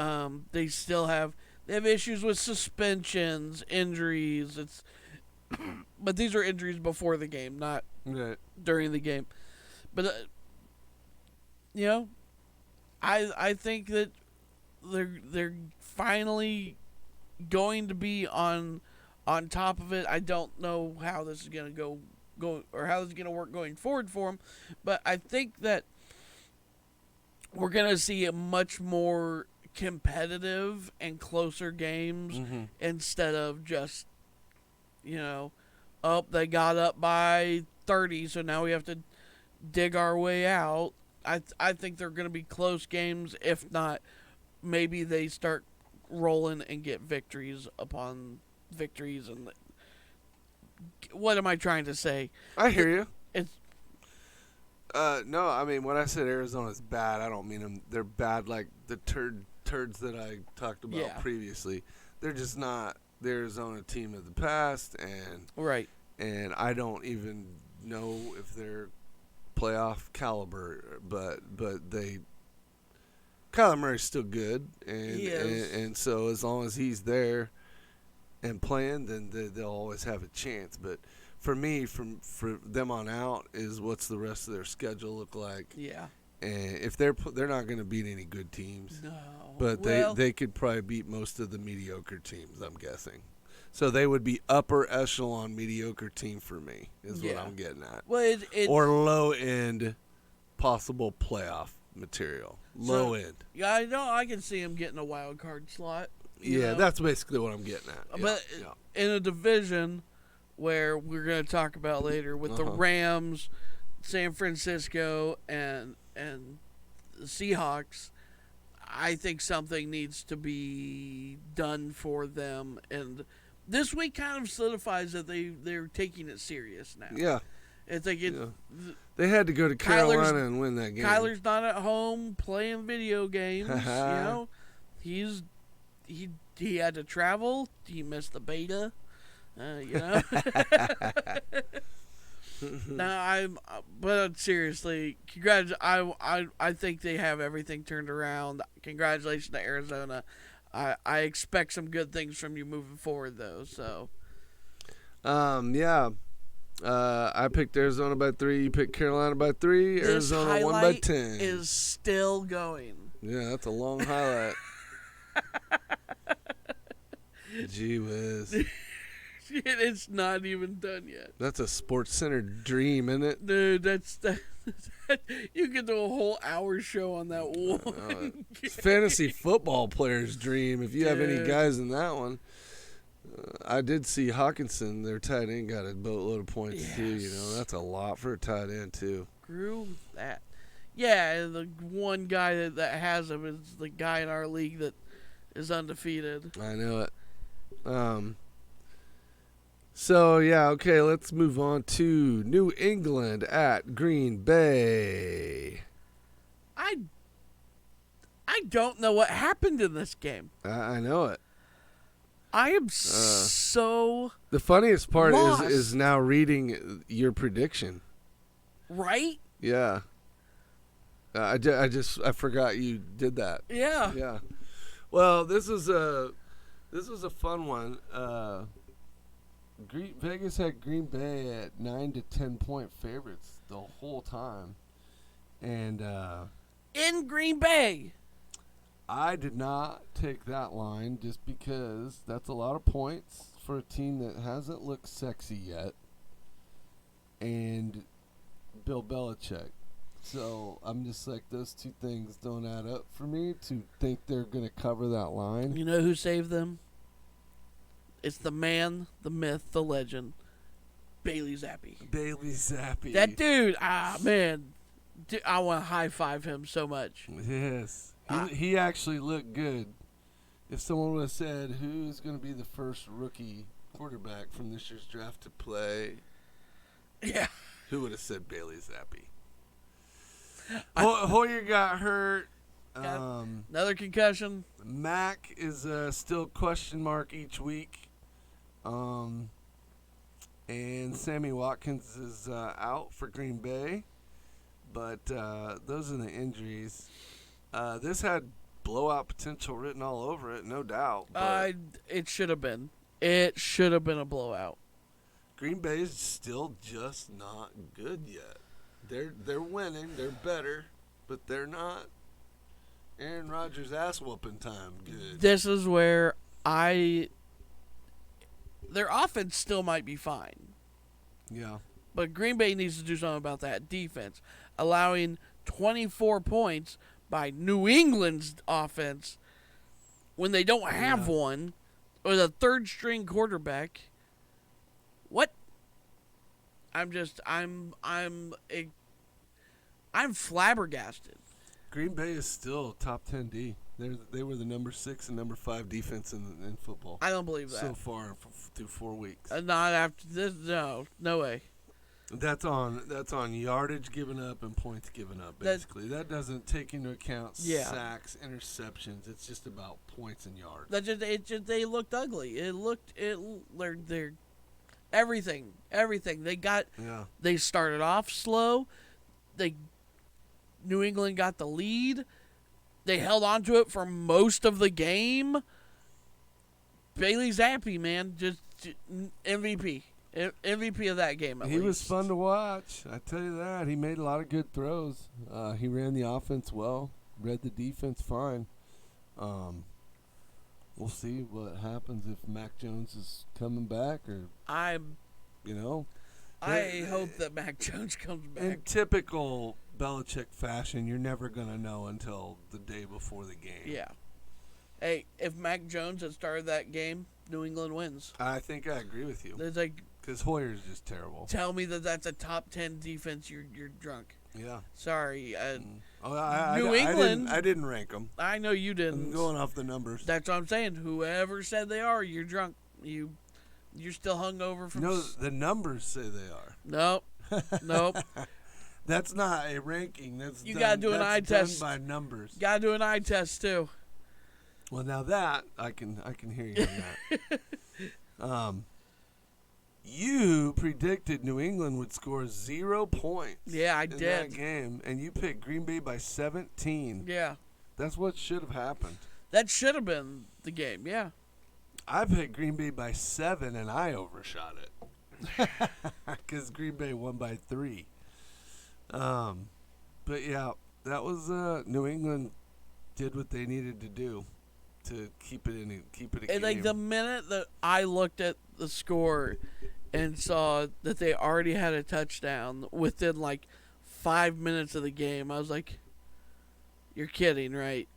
They still have issues with suspensions, injuries. But these are injuries before the game, not during the game. But I think that they're finally going to be on top of it. I don't know how this is going to go or how this is going to work going forward for them, but I think that we're going to see a much more competitive and closer games instead of just they got up by 30, so now we have to dig our way out. I think they're going to be close games. If not, maybe they start rolling and get victories upon victories. And what am I trying to say? I hear you. It's no, I mean when I said Arizona's bad, I don't mean they're bad like the turds that I talked about previously. They're just not the Arizona team of the past, and I don't even know if they're playoff caliber, but they. Kyler Murray's still good, and so as long as he's there and playing, then they'll always have a chance. But for me, for them on out, is what's the rest of their schedule look like? Yeah. And if they're not going to beat any good teams, no, but they could probably beat most of the mediocre teams, I'm guessing. So they would be upper echelon mediocre team for me, is what I'm getting at. Well, or low end possible playoff material. Low end. Yeah, I know. I can see him getting a wild card slot. Yeah, that's basically what I'm getting at. But in a division where we're going to talk about later with the Rams, San Francisco, and the Seahawks, I think something needs to be done for them. And this week kind of solidifies that they're taking it serious now. Yeah. It's like they had to go to Carolina and win that game. Kyler's not at home playing video games. He had to travel. He missed the beta. But seriously, I think they have everything turned around. Congratulations to Arizona. I expect some good things from you moving forward, though. So, I picked Arizona by 3. You picked Carolina by 3. Arizona won by 10. Is still going. Yeah, that's a long highlight. Gee whiz. It's not even done yet. That's a Sports Center dream, isn't it? Dude, that's you could do a whole hour show on that one. Fantasy football player's dream. If you have any guys in that one. I did see Hawkinson, their tight end, got a boatload of points too. That's a lot for a tight end too. Screw that. Yeah, the one guy that has him is the guy in our league that is undefeated. I know it. So okay, let's move on to New England at Green Bay. I don't know what happened in this game. I know it. I am so the funniest part lost. is now reading your prediction. Right? Yeah. I forgot you did that. Yeah. Yeah. Well, this was a fun one. Vegas had Green Bay at 9 to 10 point favorites the whole time, and In Green Bay. I did not take that line just because that's a lot of points for a team that hasn't looked sexy yet, and Bill Belichick. So I'm just like, those two things don't add up for me to think they're going to cover that line. You know who saved them? It's the man, the myth, the legend, Bailey Zappi. Bailey Zappi. That dude, man. I want to high five him so much. Yes. He actually looked good. If someone would have said, who's going to be the first rookie quarterback from this year's draft to play, Yeah. who would have said Bailey Zappi? Hoyer got hurt. Another concussion. Mac is still question mark each week. And Sammy Watkins is out for Green Bay. But those are the injuries. This had blowout potential written all over it, no doubt. But It should have been. It should have been a blowout. Green Bay is still just not good yet. They're winning. They're better, but they're not Aaron Rodgers ass whooping time good. This is where their offense still might be fine, Yeah. but Green Bay needs to do something about that defense, allowing 24 points by New England's offense when they don't have one, or the third string quarterback. What? I'm flabbergasted. Green Bay is still top 10 D. They were the number 6 and number 5 defense in football I don't believe that. so far through 4 weeks. Not after this. No way. That's on yardage given up and points given up. Basically, that doesn't take into account sacks, interceptions. It's just about points and yards. They looked ugly. They're everything. They started off slow. New England got the lead. They held on to it for most of the game. Bailey Zappi, man, just MVP. MVP of that game, at He least. was fun to watch. I tell you that. He made a lot of good throws. He ran the offense well, read the defense fine. We'll see what happens if Mac Jones is coming back, or I hope that Mac Jones comes in back. typical Belichick fashion, you're never going to know until the day before the game. Yeah. Hey, if Mac Jones had started that game, New England wins. I think I agree with you. It's like, Because Hoyer's just terrible. tell me that's a top 10 defense, you're drunk. Yeah. Sorry. New England- I didn't rank them. I know you I'm didn't. going off the numbers. That's what I'm saying. Whoever said they are, you're drunk. You're still hungover from. No, the numbers say they are. Nope. Nope. That's not a ranking. That's You done, gotta do an that's eye done test. by numbers. Gotta do an eye test too. Well, now that I can hear you on that. You predicted New England would score 0 points. Yeah, I in did. that game, and you picked Green Bay by 17. Yeah. That's what should have happened. That should have been the game. Yeah. I picked Green Bay by 7, and I overshot it because Green Bay won by 3. But yeah, that was New England did what they needed to do to keep it a And game. like the minute that I looked at the score and saw that they already had a touchdown within like 5 minutes of the game, I was like, "You're kidding, right?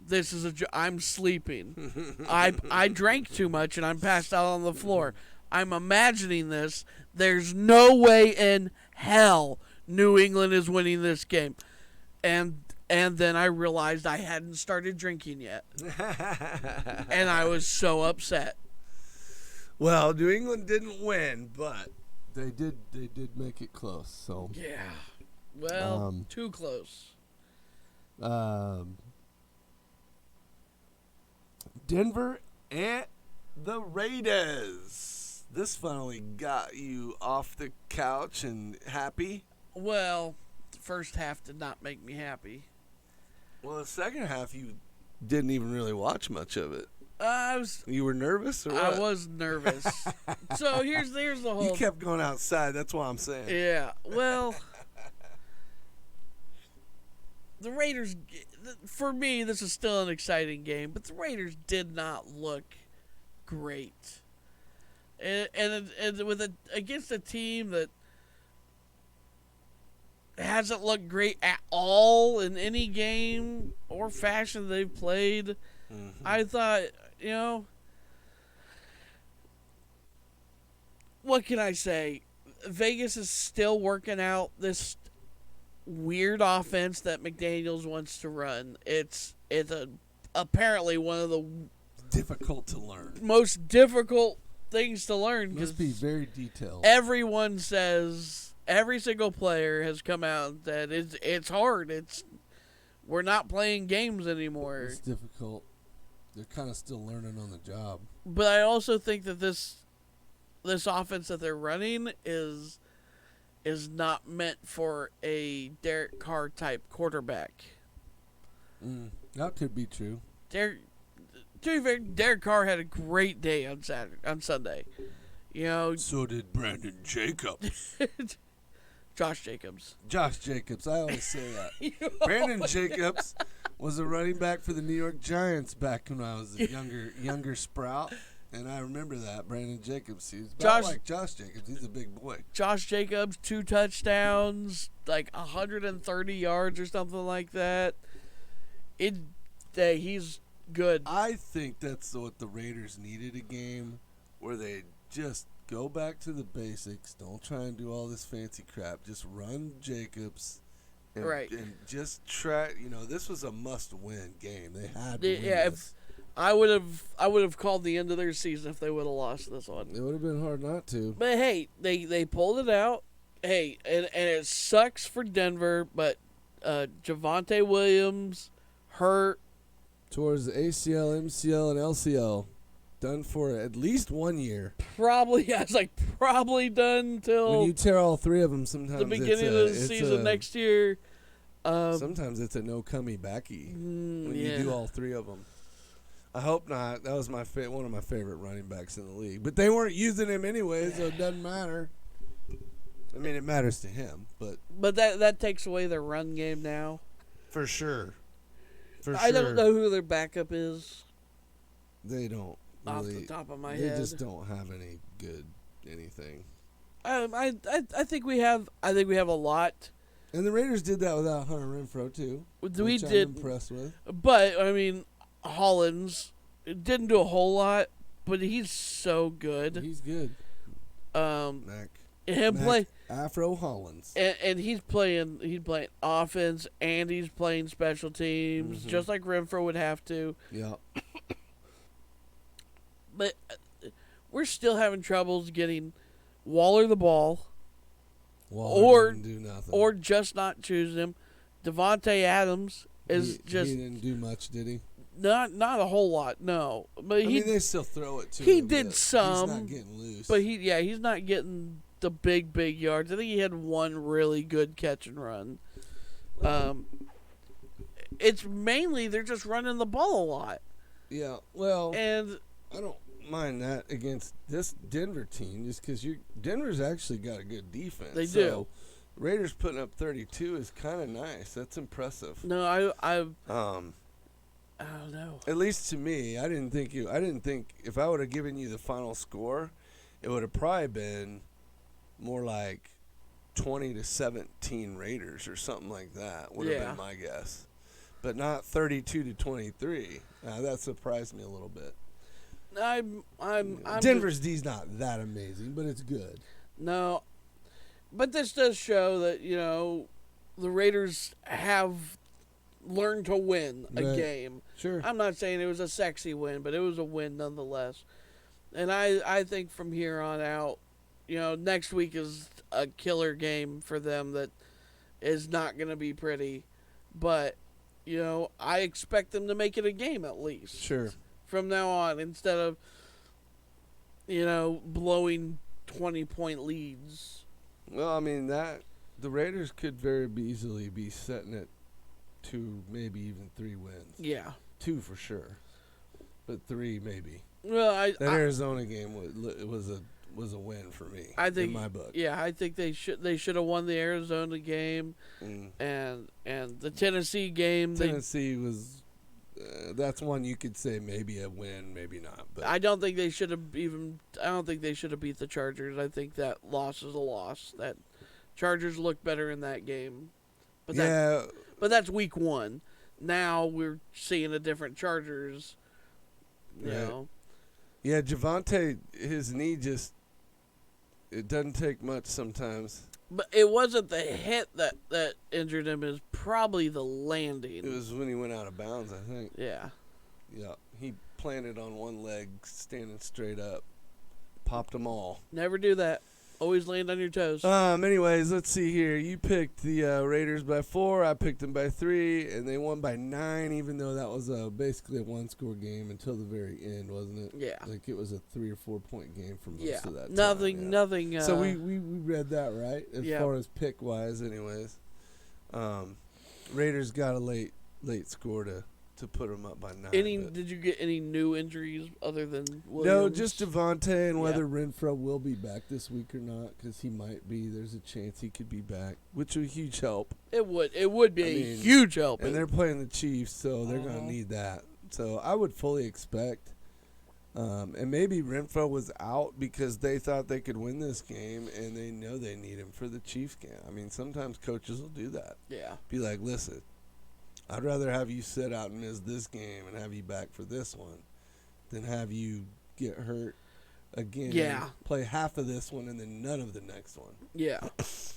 This is I'm sleeping. I drank too much and I'm passed out on the floor. I'm imagining this. There's no way in hell New England is winning this game." And then I realized I hadn't started drinking yet. And I was so upset. Well, New England didn't win, but they did make it close. So Yeah. Well, too close. Denver and the Raiders. This finally got you off the couch and happy. Well, the first half did not make me happy. Well, the second half, you didn't even really watch much of it. I You were nervous, or what? was nervous. So here's the whole. You kept going outside. That's what I'm saying. Yeah. Well, the Raiders. For me, this is still an exciting game, but the Raiders did not look great, and against a team that hasn't looked great at all in any game or fashion they've played. Mm-hmm. I thought, what can I say? Vegas is still working out this weird offense that McDaniels wants to run. It's apparently one of the Difficult to learn. most difficult things to learn Must be very detailed. everyone says, every single player has come out that it's hard. We're not playing games anymore. It's difficult. They're kind of still learning on the job. But I also think that this offense that they're running is not meant for a Derek Carr type quarterback. That could be true. To be fair, Derek Carr had a great day on Sunday. So did Brandon Jacobs. Josh Jacobs. Josh Jacobs. I always say that. Brandon Jacobs was a running back for the New York Giants back when I was a younger sprout. And I remember that. Brandon Jacobs. He's about like Josh Jacobs. He's a big boy. Josh Jacobs, 2 touchdowns, like 130 yards or something like that. He's good. I think that's what the Raiders needed, a game where they just go back to the basics. Don't try and do all this fancy crap. Just run Jacobs. And, Right. And just try, this was a must-win game. They had to win this. I would have called the end of their season if they would have lost this one. It would have been hard not to. But hey, they pulled it out. Hey, and it sucks for Denver, but Javonte Williams hurt. Towards the ACL, MCL, and LCL. Done for at least 1 year. Probably done till When you tear all three of them, sometimes the beginning of the season next year. Sometimes it's a no coming backy when you do all three of them. I hope not. That was one of my favorite running backs in the league. But they weren't using him anyway, so it doesn't matter. I mean, it matters to him, but that takes away their run game now. for sure. I don't know who their backup is They don't off really. the top of my They head. just don't have any good anything. I think we have a lot. And the Raiders did that without Hunter Renfrow too. We which did, I'm impressed with. but I mean, Hollins didn't do a whole lot, but he's so good. He's good. Mac Mac play Afro Hollins. and he's playing offense and he's playing special teams just like Renfrow would have to. Yeah. But we're still having troubles getting Waller the ball. Waller didn't do nothing. Or just not choosing him. Devontae Adams is he just didn't do much, did he? not a whole lot, no. But I mean, they still throw it to him. he did but some, He's not getting loose. but he's not getting the big yards. I think he had one really good catch and run. It's mainly they're just running the ball a lot. Yeah, well, And I don't mind that against this Denver team just because Denver's actually got a good defense. They so do. Raiders putting up 32 is kind of nice. That's impressive. no, I don't know. At least to me, I didn't think if I would have given you the final score, it would have probably been more like 20-17 Raiders or something like that. Would have Yeah. been my guess, but not 32-23. That surprised me a little bit. I'm Denver's D's not that amazing, but it's good. No, but this does show that the Raiders have learned to win a Right. game. Sure. I'm not saying it was a sexy win, but it was a win nonetheless. And I think from here on out, next week is a killer game for them that is not going to be pretty. But, I expect them to make it a game at least. Sure. From now on, instead of, blowing 20-point leads. Well, I mean the Raiders could very easily be setting it 2, maybe even 3 wins. Yeah. 2 for sure, but 3 maybe. Well, That Arizona game was a win for me. I think in my book. Yeah, I think they should have won the Arizona game, and the Tennessee game. Tennessee was. That's one you could say maybe a win, maybe not. But I don't think they should have even. I don't think they should have beat the Chargers. I think that loss is a loss. That Chargers looked better in that game, but that's week 1. Now we're seeing a different Chargers. You know. Yeah, Javonte, his knee just. It doesn't take much sometimes. But it wasn't the hit that injured him. It was probably the landing. It was when he went out of bounds, I think. Yeah. Yeah, he planted on one leg, standing straight up, popped them all. Never do that. Always land on your toes. Anyways, let's see here. You picked the Raiders by 4. I picked them by 3, and they won by 9. Even though that was basically a 1-score game until the very end, wasn't it? Yeah. Like it was a 3 or 4 point game for most of that. Nothing. So we read that right as yeah. far as pick wise, anyways. Raiders got a late score to put them up by 9. Did you get any new injuries other than Williams? No, just Devontae, and whether Renfro will be back this week or not, because he might be. There's a chance he could be back, which would huge help. It would be a huge help. And they're playing the Chiefs, so they're going to need that. So I would fully expect, and maybe Renfro was out because they thought they could win this game, and they know they need him for the Chiefs game. I mean, sometimes coaches will do that. Yeah. Be like, listen, I'd rather have you sit out and miss this game and have you back for this one than have you get hurt again. Yeah. Play half of this one and then none of the next one. Yeah.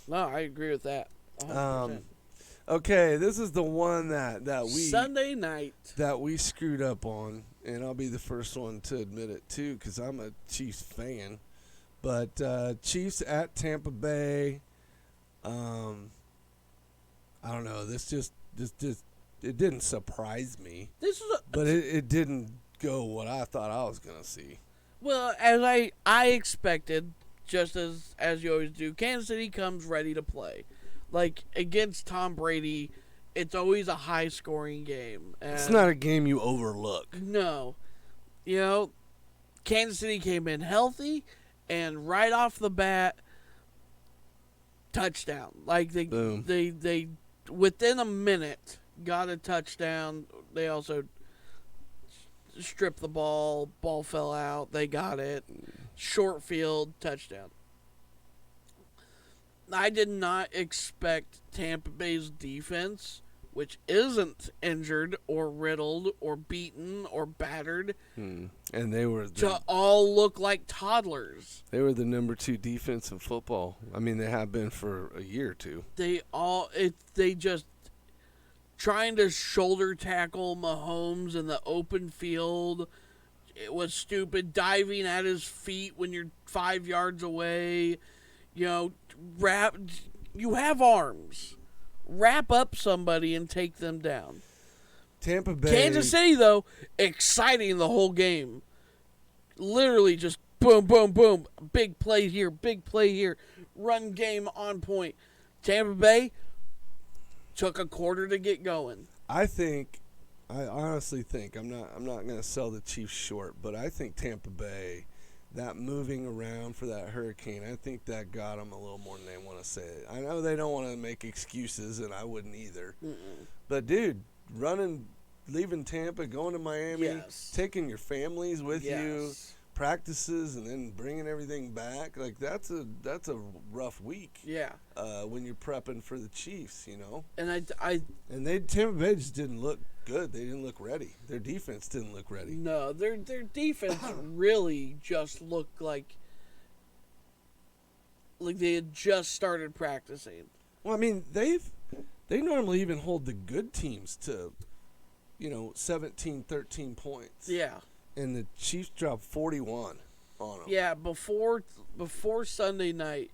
No, I agree with that. 100%. Okay, this is the one that we Sunday night that we screwed up on, and I'll be the first one to admit it too, because I'm a Chiefs fan. But Chiefs at Tampa Bay. I don't know. This just it didn't surprise me. But it didn't go what I thought I was gonna see. Well, as I expected, just as you always do, Kansas City comes ready to play. Like against Tom Brady, it's always a high scoring game. And it's not a game you overlook. No. You know, Kansas City came in healthy, and right off the bat, touchdown. Like they within a minute got a touchdown. They also stripped the ball fell out, they got it. Short field, touchdown. I did not expect Tampa Bay's defense, which isn't injured or riddled or beaten or battered, and they were to all look like toddlers. They were the number 2 defense in football. I mean, they have been for a year or two. They just trying to shoulder tackle Mahomes in the open field. It was stupid. Diving at his feet when you're 5 yards away. You know, you have arms. Wrap up somebody and take them down. Tampa Bay. Kansas City, though, exciting the whole game. Literally just boom, boom, boom. Big play here, big play here. Run game on point. Tampa Bay took a quarter to get going. I honestly think, I'm not going to sell the Chiefs short, but I think Tampa Bay, that moving around for that hurricane, I think that got them a little more than they want to say. I know they don't want to make excuses, and I wouldn't either. But, dude, leaving Tampa, going to Miami, taking your families with you, practices, and then bringing everything back, like that's a rough week. Yeah. When you're prepping for the Chiefs, you know. And Tampa Bay just didn't look good. They didn't look ready. Their defense didn't look ready. No, their defense really just looked like they had just started practicing. Well, I mean, they normally even hold the good teams to, 17, 13 points. Yeah. And the Chiefs dropped 41 on them. Yeah, before Sunday night,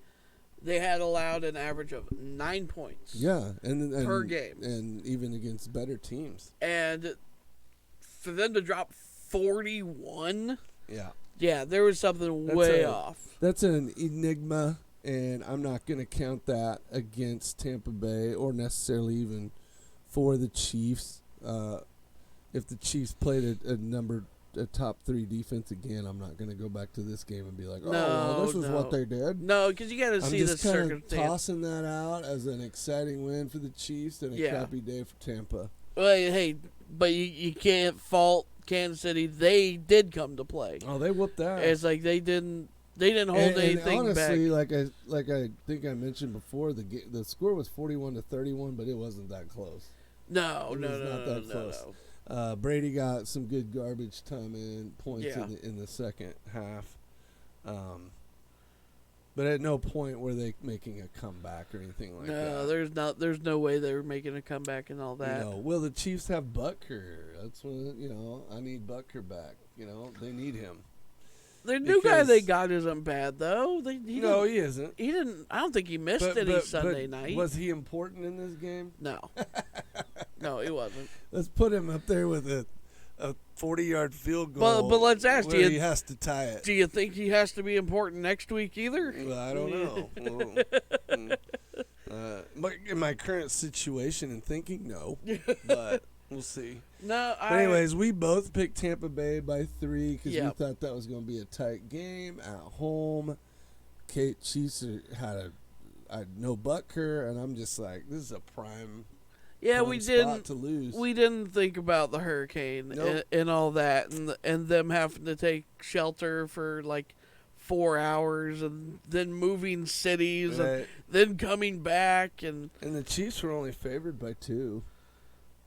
they had allowed an average of 9 points. Yeah, and per game, and even against better teams. And for them to drop 41, yeah, there was something way off. That's an enigma, and I'm not going to count that against Tampa Bay or necessarily even for the Chiefs. If the Chiefs played a top 3 defense again, I'm not going to go back to this game and be like, well, this is what they did. No, because you got to see the I'm just kind of circumstance. tossing that out as an exciting win for the Chiefs and a crappy day for Tampa. Well, hey, but you can't fault Kansas City. They did come to play. Oh, they whooped that. It's like they didn't hold anything and honestly, back. like I think I mentioned before, the score was 41-31, but it wasn't that close. No. Brady got some good garbage time points in the second half, but at no point were they making a comeback or anything like that. No, there's no way they were making a comeback and all that. Will the Chiefs have Butker? That's what I need Butker back. They need him. The new guy they got isn't bad though. He isn't. He didn't. I don't think he missed any Sunday night. Was he important in this game? No, no, he wasn't. Let's put him up there with a 40-yard field goal. But let's ask you. He has to tie it. Do you think he has to be important next week either? Well, I don't know. In my current situation and thinking, no. But we'll see. No. Anyways, we both picked Tampa Bay by 3 because we thought that was going to be a tight game at home. Chiefs had no Butker, and I'm just like, this is a prime. Yeah, we didn't. To lose. We didn't think about the hurricane and all that, and them having to take shelter for like 4 hours, and then moving cities, and then coming back, and the Chiefs were only favored by 2.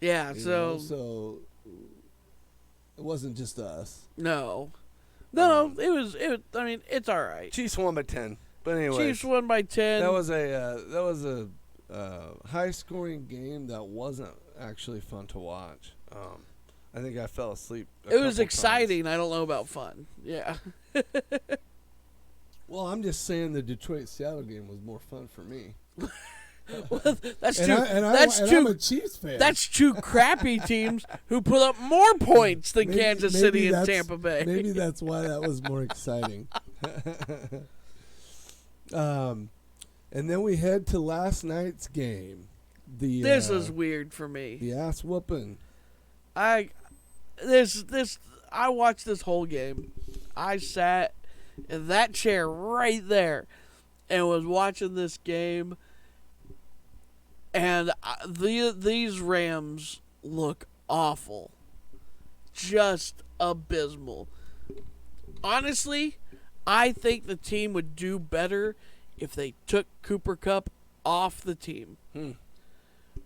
Yeah, so it wasn't just us. No, it was. I mean, it's all right. Chiefs won by 10. But anyway, Chiefs won by 10. That was a high-scoring game that wasn't actually fun to watch. I think I fell asleep. It was exciting. I don't know about fun. Yeah. Well, I'm just saying the Detroit-Seattle game was more fun for me. Well, that's and two. I'm a Chiefs fan. That's 2 crappy teams who put up more points than Kansas City and Tampa Bay. Maybe that's why that was more exciting. And then we head to last night's game. This is weird for me. The ass whooping. I watched this whole game. I sat in that chair right there and was watching this game. And these Rams look awful. Just abysmal. Honestly, I think the team would do better if they took Cooper Kupp off the team.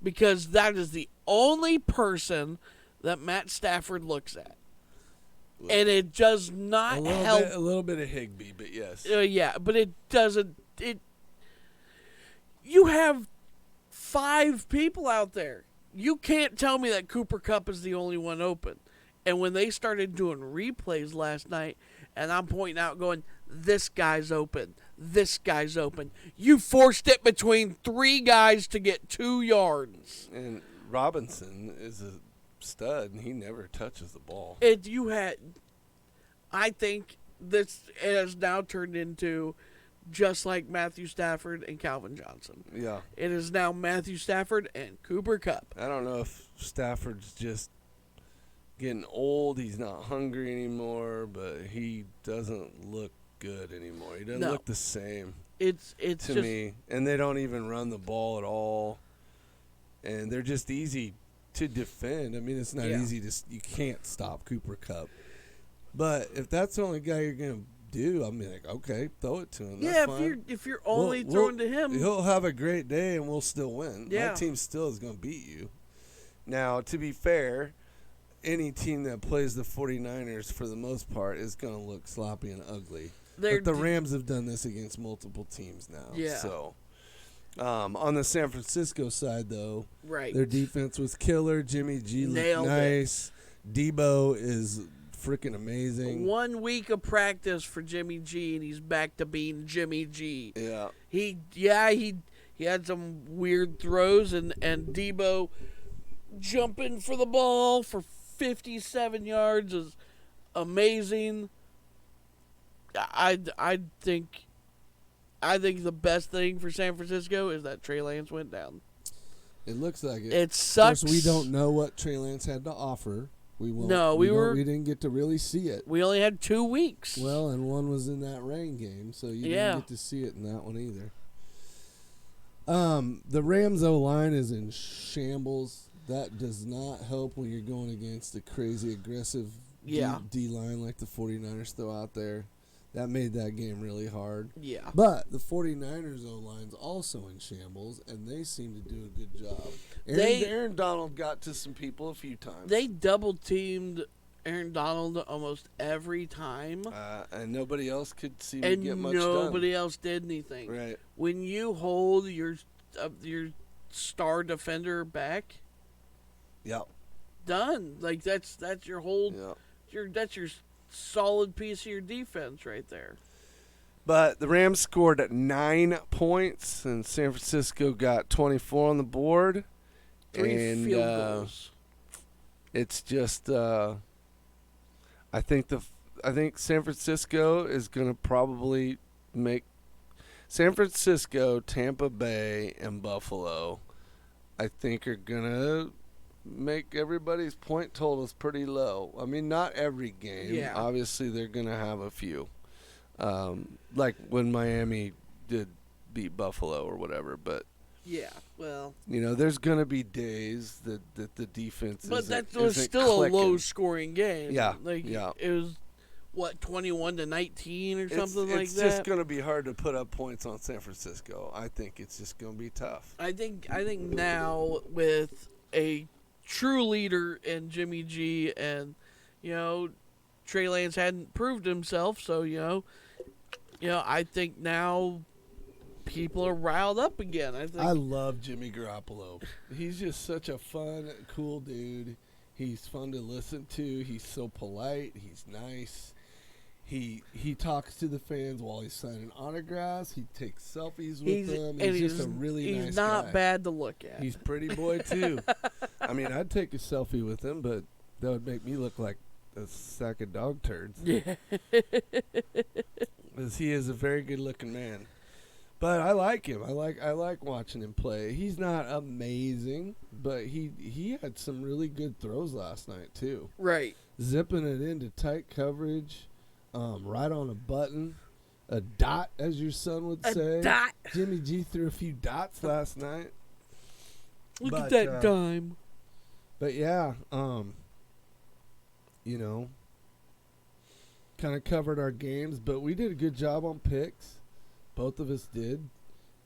Because that is the only person that Matt Stafford looks at. And it does not help. A little bit of Higbee, but yes. Yeah, but it doesn't. You have 5 people out there. You can't tell me that Cooper Kupp is the only one open. And when they started doing replays last night, and I'm pointing out going, this guy's open, this guy's open. You forced it between 3 guys to get 2 yards. And Robinson is a stud, and he never touches the ball. I think this has now turned into just like Matthew Stafford and Calvin Johnson. Yeah. It is now Matthew Stafford and Cooper Kupp. I don't know if Stafford's just getting old. He's not hungry anymore, but he doesn't look good anymore. He doesn't look the same. It's to just me. And they don't even run the ball at all. And they're just easy to defend. I mean, it's not easy you can't stop Cooper Kupp. But if that's the only guy you're going to do, I'm like, okay, throw it to him. That's fine. if you're only throwing to him, he'll have a great day and we'll still win. Yeah. My team still is going to beat you. Now, to be fair, any team that plays the 49ers for the most part is going to look sloppy and ugly. But the Rams have done this against multiple teams now. Yeah. So, on the San Francisco side, though, right, their defense was killer. Jimmy G looked nice. Debo is freaking amazing. 1 week of practice for Jimmy G, and he's back to being Jimmy G. Yeah. He had some weird throws, and Debo jumping for the ball for 57 yards is amazing. I think the best thing for San Francisco is that Trey Lance went down. It looks like it. It Of sucks. course, we don't know what Trey Lance had to offer. We won't, No, we we didn't get to really see it. We only had 2 weeks. Well, and one was in that rain game, so you Yeah. didn't get to see it in that one either. The Rams O-line is in shambles. That does not help when you're going against a crazy aggressive Yeah. D-line like the 49ers throw out there. That made that game really hard. Yeah. But the 49ers O-line's also in shambles, and they seem to do a good job. Aaron Donald got to some people a few times. They double teamed Aaron Donald almost every time, And nobody else could seem to and get much nobody else did anything. done. Right. When you hold your star defender back, Yep. done. Like that's your whole Yep. that's your solid piece of your defense right there. But the Rams scored 9 points, and San Francisco got 24 on the board. 3 and field goals. it's just, I think San Francisco is going to probably make San Francisco, Tampa Bay, and Buffalo. I think are going to make everybody's point totals pretty low. I mean, not every game. Yeah. Obviously, they're going to have a few. Like when Miami did beat Buffalo or whatever. But, Yeah, well, you know, there's going to be days that the defense but that isn't was still clicking. a low-scoring game. Yeah, like yeah. it was what 21-19 or something It's like just that. going to be hard to put up points on San Francisco. I think it's just going to be tough. I think now with a true leader in Jimmy G, and Trey Lance hadn't proved himself, so I think now people are riled up again. I love Jimmy Garoppolo. He's just such a fun, cool dude. He's fun to listen to. He's so polite. He's nice. He talks to the fans while he's signing autographs. He takes selfies with them. He's just a really nice guy. He's not bad to look at. He's pretty boy too. I mean, I'd take a selfie with him, but that would make me look like a sack of dog turds. Yeah. Because he is a very good looking man. But I like him. I like watching him play. He's not amazing, but he had some really good throws last night too. Right. Zipping it into tight coverage, right on a button, a dot, as your son would say. A dot. Jimmy G threw a few dots last night. Look But, at that dime. But yeah, kind of covered our games, but we did a good job on picks. Both of us did,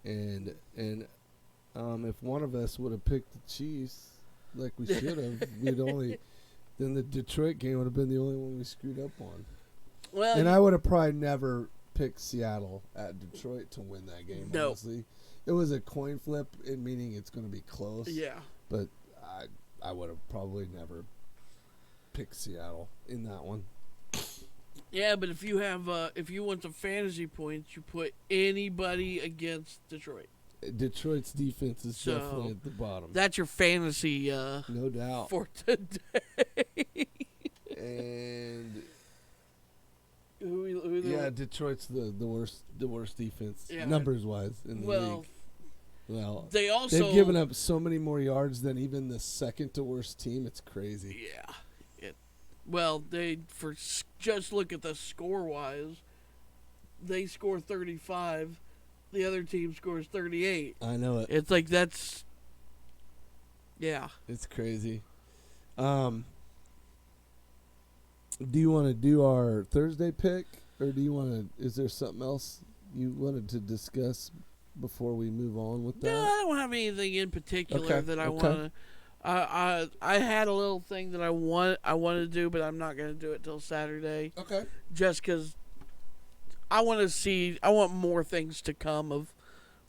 and if one of us would have picked the Chiefs like we should have, then the Detroit game would have been the only one we screwed up on. Well, And I would have probably never picked Seattle at Detroit to win that game. No. Honestly, it was a coin flip, meaning it's going to be close. yeah. But I would have probably never picked Seattle in that one. Yeah, but if you want some fantasy points, you put anybody against Detroit. Detroit's defense is So, definitely at the bottom. That's your fantasy No doubt. for today. And who yeah, Detroit's the worst defense Yeah. numbers wise in the league. Well, they also they've given up so many more yards than even the second to worst team. It's crazy. Yeah. Just look at the score wise, they score 35, the other team scores 38. I know it. It's like that's yeah. It's crazy. Do you want to do our Thursday pick, or do you want to? Is there something else you wanted to discuss before we move on with that? No, I don't have anything in particular Okay, that I okay. want to. I had a little thing that I wanted to do, but I'm not going to do it till Saturday, Okay. just because I want more things to come of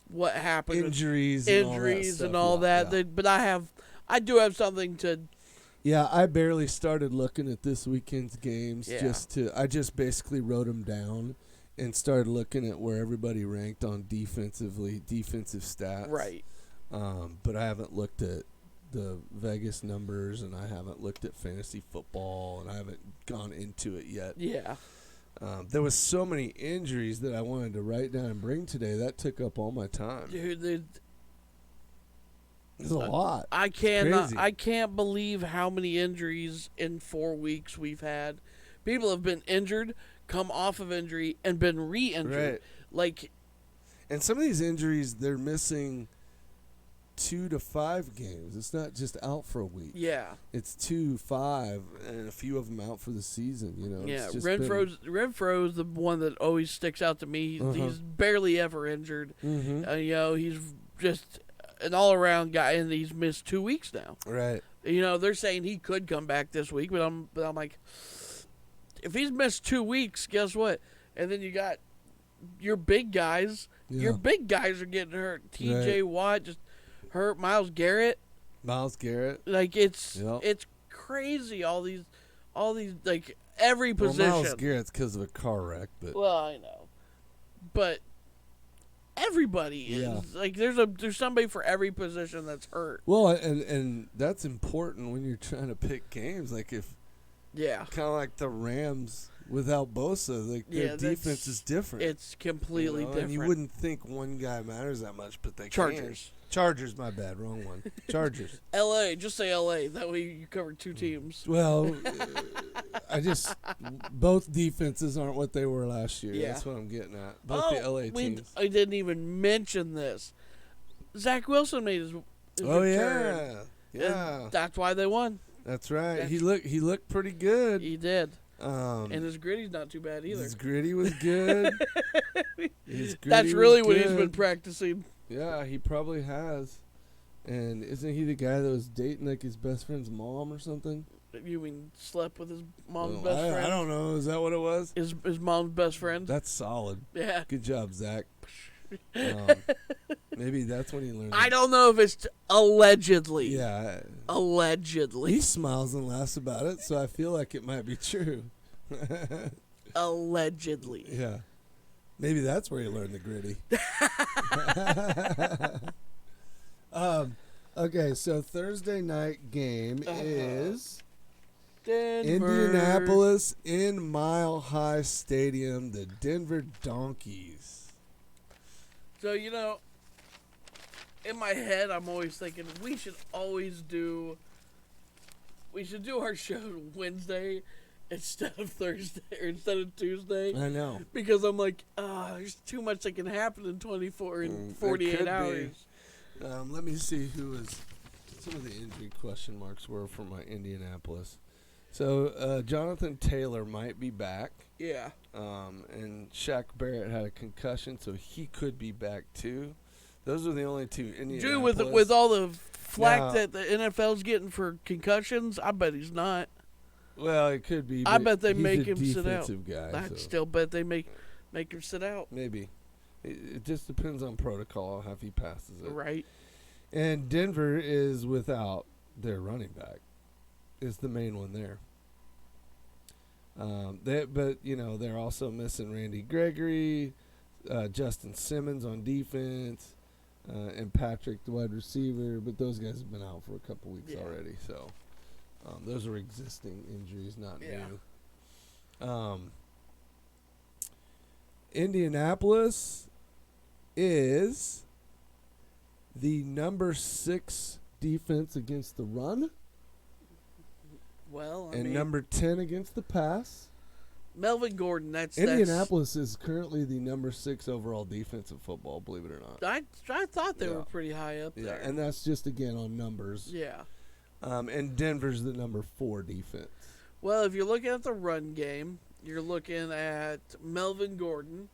what happened, with Injuries and all that. Yeah. But I do have something to. Yeah, I barely started looking at this weekend's games. Yeah. I just basically wrote them down and started looking at where everybody ranked on defensive stats. Right. But I haven't looked at the Vegas numbers, and I haven't looked at fantasy football, and I haven't gone into it yet. Yeah. There was so many injuries that I wanted to write down and bring today. That took up all my time. Dude, It's a lot. I crazy. can't believe how many injuries in 4 weeks we've had. People have been injured, come off of injury, and been re-injured. Right. Like, And some of these injuries, they're missing 2 to 5 games. It's not just out for a week. yeah. It's 2, 5, and a few of them out for the season. You know. Yeah, It's just Renfro's the one that always sticks out to me. He's barely ever injured. Mm-hmm. He's just an all-around guy, and he's missed 2 weeks now. Right. They're saying he could come back this week, but I'm like, if he's missed 2 weeks, guess what? And then you got your big guys. Yeah. Your big guys are getting hurt. T.J. Watt just hurt. Miles Garrett. Miles Garrett. Like it's Yep. crazy. All these like every position. Well, Miles Garrett's because of a car wreck, but Well, I know, but everybody is Yeah. like there's somebody for every position that's hurt. well, and that's important when you're trying to pick games. Like if Yeah, kind of like the Rams without Bosa, like their defense is different. it's completely different. And you wouldn't think one guy matters that much, but they Chargers. can. Chargers, my bad, wrong one. Chargers. L.A. Just say L.A. That way you cover 2 teams. Well, both defenses aren't what they were last year. Yeah. That's what I'm getting at. Both the LA teams. I didn't even mention this. Zach Wilson made his Oh return. yeah. And that's why they won. That's right. He looked pretty good. He did. And And his gritty's not too bad either. his gritty was good. That's really what he's been practicing. Yeah, he probably has. And isn't he the guy that was dating like his best friend's mom or something? You mean slept with his mom's Well, best friend? I don't know. Is that what it was? His mom's best friend? That's solid. Yeah. Good job, Zach. Maybe that's when he learned. I don't know if it's allegedly. Yeah. Allegedly. He smiles and laughs about it, so I feel like it might be true. Allegedly. Yeah. Maybe that's where he learned the gritty. Okay, so Thursday night game is Denver. Indianapolis in Mile High Stadium, the Denver Donkeys. So, in my head, I'm always thinking we should do our show Wednesday instead of Thursday or instead of Tuesday. I know. Because I'm like, there's too much that can happen in 24 and 48 hours. Let me see who is. Some of the injury question marks were for my Indianapolis. So Jonathan Taylor might be back. Yeah. And Shaq Barrett had a concussion, so he could be back too. Those are the only two. Dude, with all the flack that the NFL's getting for concussions, I bet he's not. Well, it could be. I but bet they he's make a him sit out. defensive guy, I so still bet they make him sit out. maybe. It just depends on protocol how he passes it. Right. And Denver is without their running back. Is the main one there. But they're also missing Randy Gregory, Justin Simmons on defense, and Patrick, the wide receiver. But those guys have been out for a couple weeks already. So those are existing injuries, not new. Indianapolis is the number 6 defense against the run. Well, And number 10 against the pass. Melvin Gordon, Indianapolis is currently the number 6 overall defense in football, believe it or not. I thought they Yeah. were pretty high up Yeah, there. and that's just, again, on numbers. Yeah. And Denver's the number 4 defense. Well, if you're looking at the run game, you're looking at Melvin Gordon.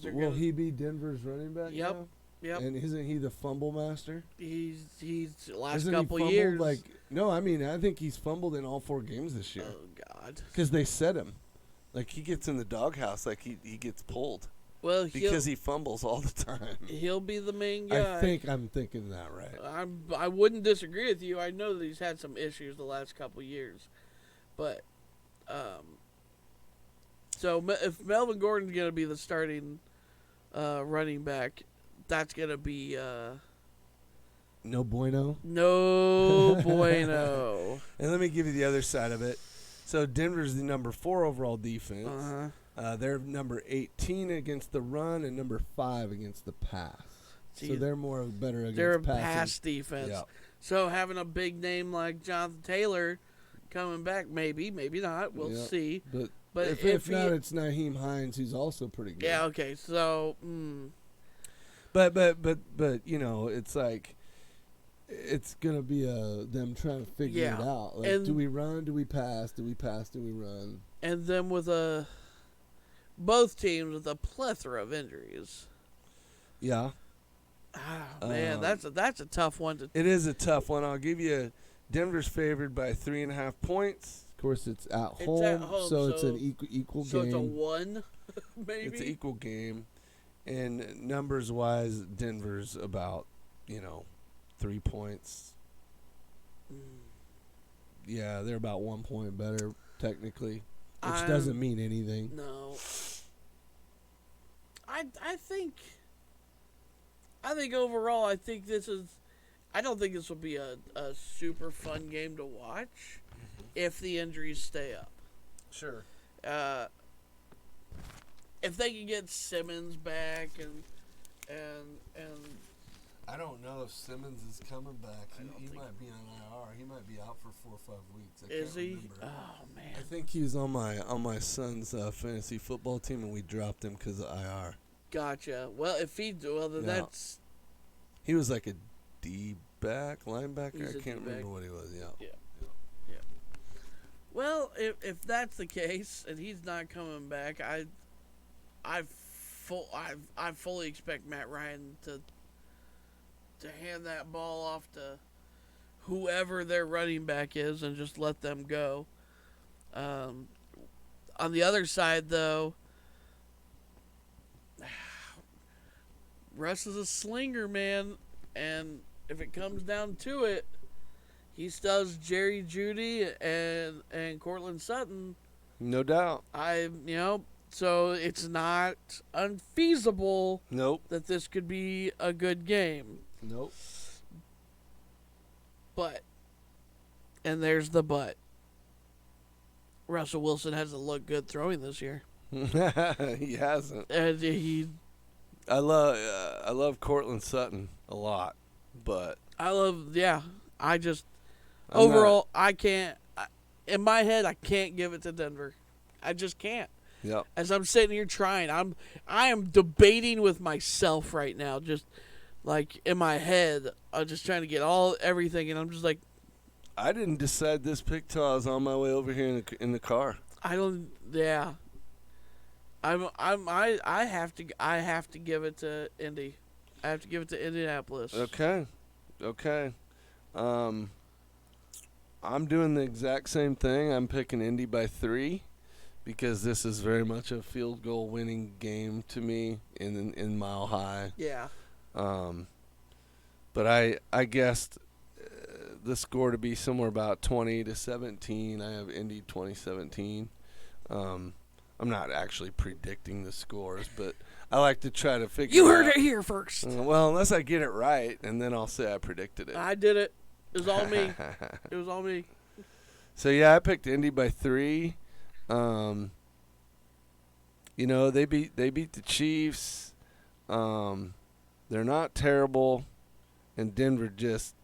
Will he be Denver's running back Yep. now? Yep. And isn't he the fumble master? He's last Isn't couple he fumbled years. I think he's fumbled in all 4 games this year. Oh God. Because they set him. Like, he gets in the doghouse, like he gets pulled. Well, Because he fumbles all the time. he'll be the main guy. I think I'm thinking that right. I wouldn't disagree with you. I know that he's had some issues the last couple years, but so if Melvin Gordon's gonna be the starting running back, that's gonna be No bueno. no bueno. And let me give you the other side of it. So Denver's the number 4 overall defense. Uh-huh. They're number 18 against the run and number 5 against the pass. So they're more better against They're a passing. pass defense. Yeah. So having a big name like Jonathan Taylor coming back, maybe not. We'll Yeah. see. But If if he- not, it's Naheem Hines, who's also pretty good. Yeah. Okay. So. But it's like it's gonna be them trying to figure Yeah. it out. Like, And- do we run? Do we pass? Do we pass? Do we run? And then with both teams with a plethora of injuries. Yeah, Ah, man, that's a tough one to. it is a tough one. I'll give you Denver's favored by 3.5 points. Of course, it's at It's home, at home, so it's so- an equal So game. it's a 1, maybe. It's an equal game, and numbers wise, Denver's about 3 points. Yeah, they're about 1 point better technically, which doesn't mean anything. No. I think overall, I don't think this will be a super fun game to watch if the injuries stay up. Sure. If they can get Simmons back and I don't know if Simmons is coming back. I don't He think- might be on IR. He might be out for 4 or 5 weeks. I is can't he? remember. Oh I man, think he was on my son's fantasy football team, and we dropped him because of IR. gotcha. Well, if he then Yeah. that's He was like a D-back, linebacker. He's a I can't D-back. remember what he was. Yeah. well. If that's the case and he's not coming back, I fully expect Matt Ryan to hand that ball off to whoever their running back is and just let them go. On the other side, though, Russ is a slinger, man, and if it comes down to it, he still has Jerry Jeudy and Cortland Sutton. No doubt. So it's not unfeasible Nope. that this could be a good game. Nope. But, and there's the but, Russell Wilson hasn't looked good throwing this year. He hasn't. And I love Cortland Sutton a lot, but I just, I'm overall, I can't, in my head, I can't give it to Denver. I just can't. Yep. As I'm sitting here trying, I am debating with myself right now, just like in my head, I'm just trying to get everything, and I'm just like, I didn't decide this pick till I was on my way over here in the car. I don't. Yeah. I have to give it to Indy. I have to give it to Indianapolis. Okay. I'm doing the exact same thing. I'm picking Indy by 3 because this is very much a field goal winning game to me in Mile High. Yeah. But I guessed the score to be somewhere about 20-17. I have Indy 2017. I'm not actually predicting the scores, but I like to try to figure. You heard out. it here first. Well, unless I get it right, and then I'll say I predicted it. I did it. It was all me. It was all me. So yeah, I picked Indy by 3. They beat the Chiefs. They're not terrible, and Denver just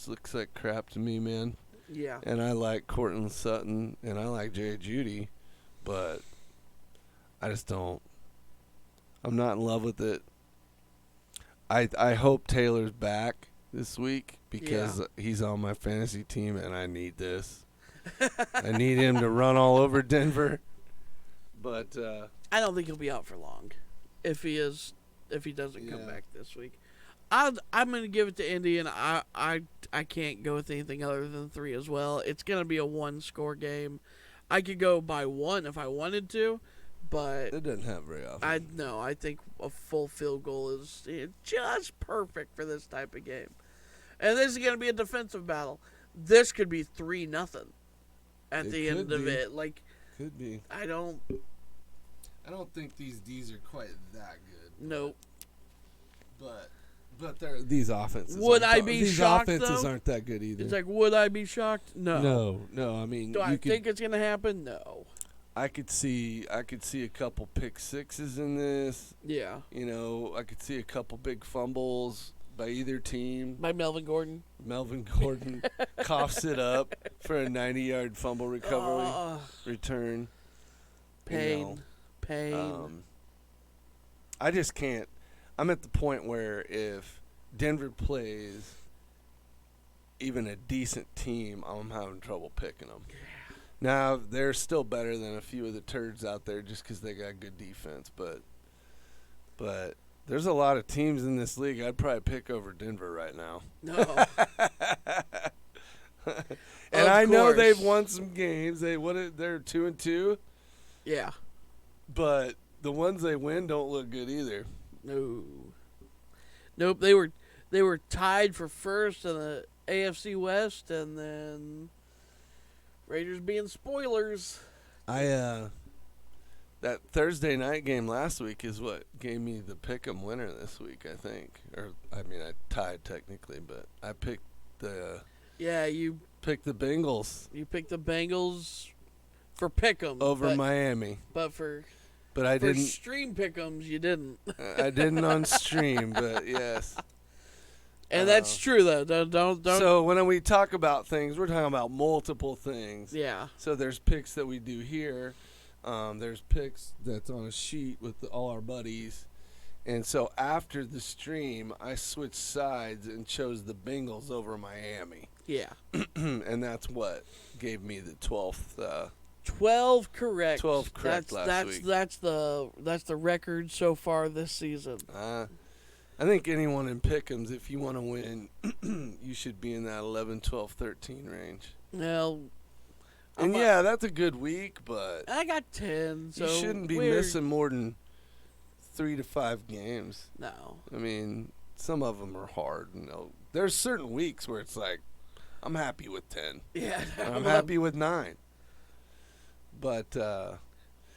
looks like crap to me, man. Yeah. And I like Cortland Sutton, and I like Jerry Jeudy, but I just don't. I'm not in love with it. I hope Taylor's back this week because he's on my fantasy team, and I need this. I need him to run all over Denver. But I don't think he'll be out for long. If he doesn't come Yeah. back this week. I'm going to give it to Indy, and I can't go with anything other than 3 as well. It's going to be a 1-score game. I could go by 1 if I wanted to, but it doesn't happen very often. I think a full field goal is just perfect for this type of game. And this is going to be a defensive battle. This could be 3-0 at It the could end of be. it. Like, Could be. I don't think these D's are quite that good. know. But these offenses. Would aren't I th- be these shocked, offenses though? aren't that good either. It's like, would I be shocked? No. No. I mean, Do you I could, think it's going to happen? No. I could see a couple pick sixes in this. Yeah. You know, I could see a couple big fumbles by either team. By Melvin Gordon. Melvin Gordon coughs it up for a 90-yard fumble recovery return. Pain. Pain. I just can't. I'm at the point where if Denver plays even a decent team, I'm having trouble picking them. Now, they're still better than a few of the turds out there just because they got good defense. But there's a lot of teams in this league I'd probably pick over Denver right now. No. And I know they've won some games. They're 2-2. Yeah. But the ones they win don't look good either. No. Nope. They were tied for first in the AFC West, and then Raiders being spoilers. That Thursday night game last week is what gave me the pick'em winner this week, I think. Or I mean, I tied technically, but I picked the. Yeah, you picked the Bengals. You picked the Bengals for pick'em over Miami. But I for didn't. Stream pick'ems, you didn't. I didn't on stream, but yes. And that's true though. Don't. So when we talk about things, we're talking about multiple things. Yeah. So there's picks that we do here. There's picks that's on a sheet with all our buddies. And so after the stream, I switched sides and chose the Bengals over Miami. Yeah. And that's what gave me the 12th. 12 correct. 12 correct last week. That's the record so far this season. I think anyone in Pick'ems, if you want to win, you should be in that 11, 12, 13 range. Well, and yeah, that's a good week, but I got 10. So you shouldn't be missing more than 3 to 5 games. No. I mean, some of them are hard. You know, there's certain weeks where it's like, I'm happy with 10. Yeah. I'm happy with 9. But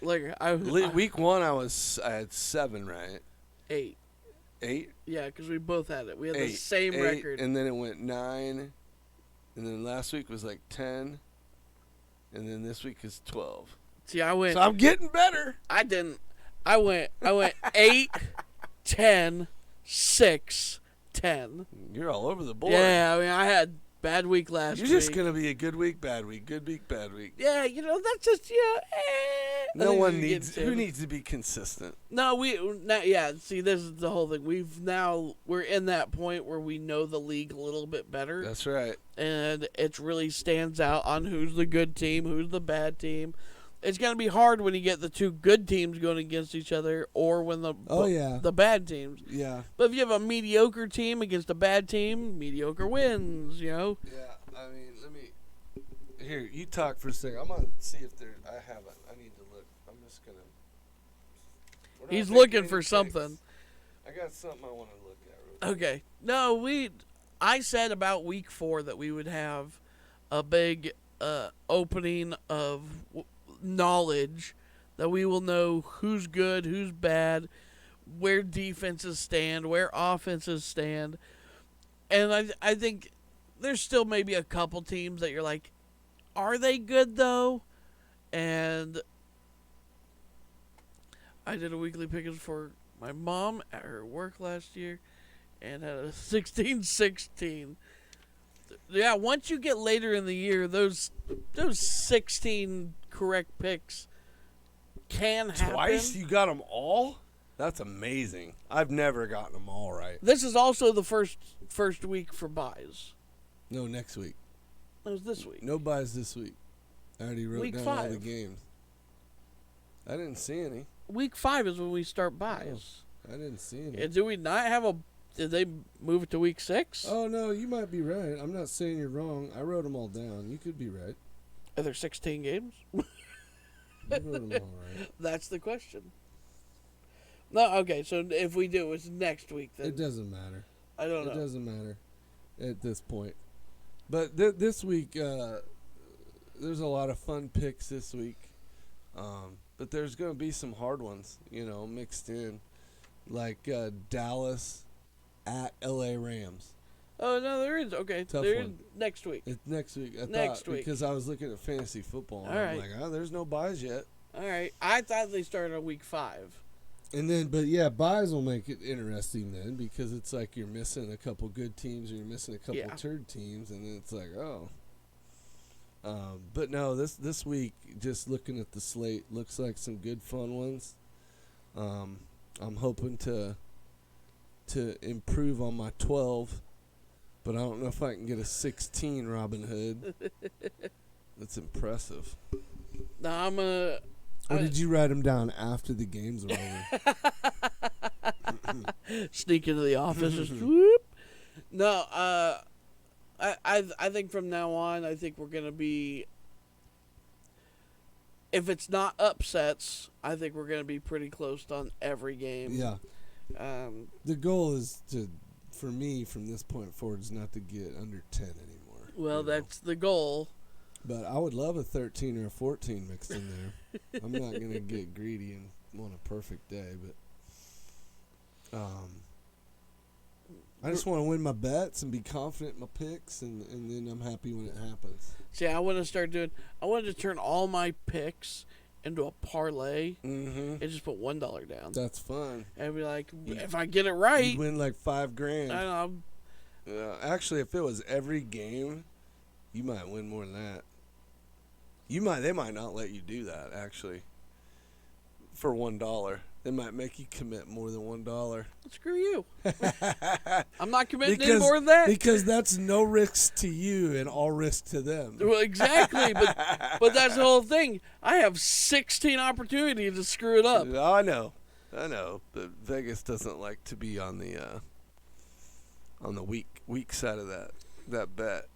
week 1, I had 7, right? 8. 8? Yeah, because we both had it. We had 8, the same 8, record. And then it went 9. And then last week was like 10. And then this week is 12. See, I went. So I'm getting better. I didn't. I went 8, 10, 6, 10. You're all over the board. Yeah, I mean, I had bad week last week. You're just going to be a good week, bad week. Good week, bad week. Yeah, that's just, No one needs, who needs to be consistent? No, see, this is the whole thing. We're in that point where we know the league a little bit better. That's right. And it really stands out on who's the good team, who's the bad team. It's going to be hard when you get the two good teams going against each other or when the bad teams. Yeah. But if you have a mediocre team against a bad team, mediocre wins, Yeah, I mean, here, you talk for a second. I'm going to see if I need to look. I'm just going to. He's looking for something. I got something I want to look at. Okay. No, I said about week 4 that we would have a big opening of knowledge, that we will know who's good, who's bad, where defenses stand, where offenses stand. And I think there's still maybe a couple teams that you're like, are they good though? And I did a weekly pickings for my mom at her work last year and had a 16-16. Yeah, once you get later in the year, those 16 correct picks can happen. Twice? You got them all? That's amazing. I've never gotten them all right. This is also the first week for buys. No, next week. It was this week. No buys this week. I already wrote Week down 5. all the games. I didn't see any. Week 5 is when we start buys. I didn't see any. Do we not have did they move it to week 6? Oh, no, you might be right. I'm not saying you're wrong. I wrote them all down. You could be right. Are there 16 games? You wrote them all right. That's the question. No, okay, so if we do, it's next week then. It doesn't matter. I don't know. It doesn't matter at this point. But this week, there's a lot of fun picks this week. But there's going to be some hard ones, mixed in. Like Dallas at L.A. Rams. Oh, no, there is. Okay, Tough there is one. next week. It's next week. I Next thought, week. Because I was looking at fantasy football. And All I'm right. like, there's no buys yet. All right. I thought they started on week 5. And then, but yeah, buys will make it interesting then because it's like you're missing a couple good teams or you're missing a couple turd teams, and then it's like, oh. But no, this week, just looking at the slate, looks like some good fun ones. I'm hoping to improve on my 12, but I don't know if I can get a 16 Robin Hood. That's impressive. No, I'm a. Or did you write them down after the games were over? Sneak into the office, just whoop. No, I think from now on, I think we're gonna be. If it's not upsets, I think we're gonna be pretty close on every game. Yeah. The goal is for me, from this point forward, is not to get under 10 anymore. Well, that's the goal. But I would love a 13 or a 14 mixed in there. I'm not going to get greedy and want a perfect day, but I just want to win my bets and be confident in my picks, and then I'm happy when it happens. See, I want to turn all my picks into a parlay and just put $1 down. That's fun. And be like, if I get it right, you'd win like $5,000. I know. Actually, if it was every game, you might win more than that. They might not let you do that, actually. For $1. They might make you commit more than $1. Screw you. I'm not committing any more than that. Because that's no risk to you and all risk to them. Well, exactly, but that's the whole thing. I have 16 opportunities to screw it up. I know. But Vegas doesn't like to be on the weak side of that bet.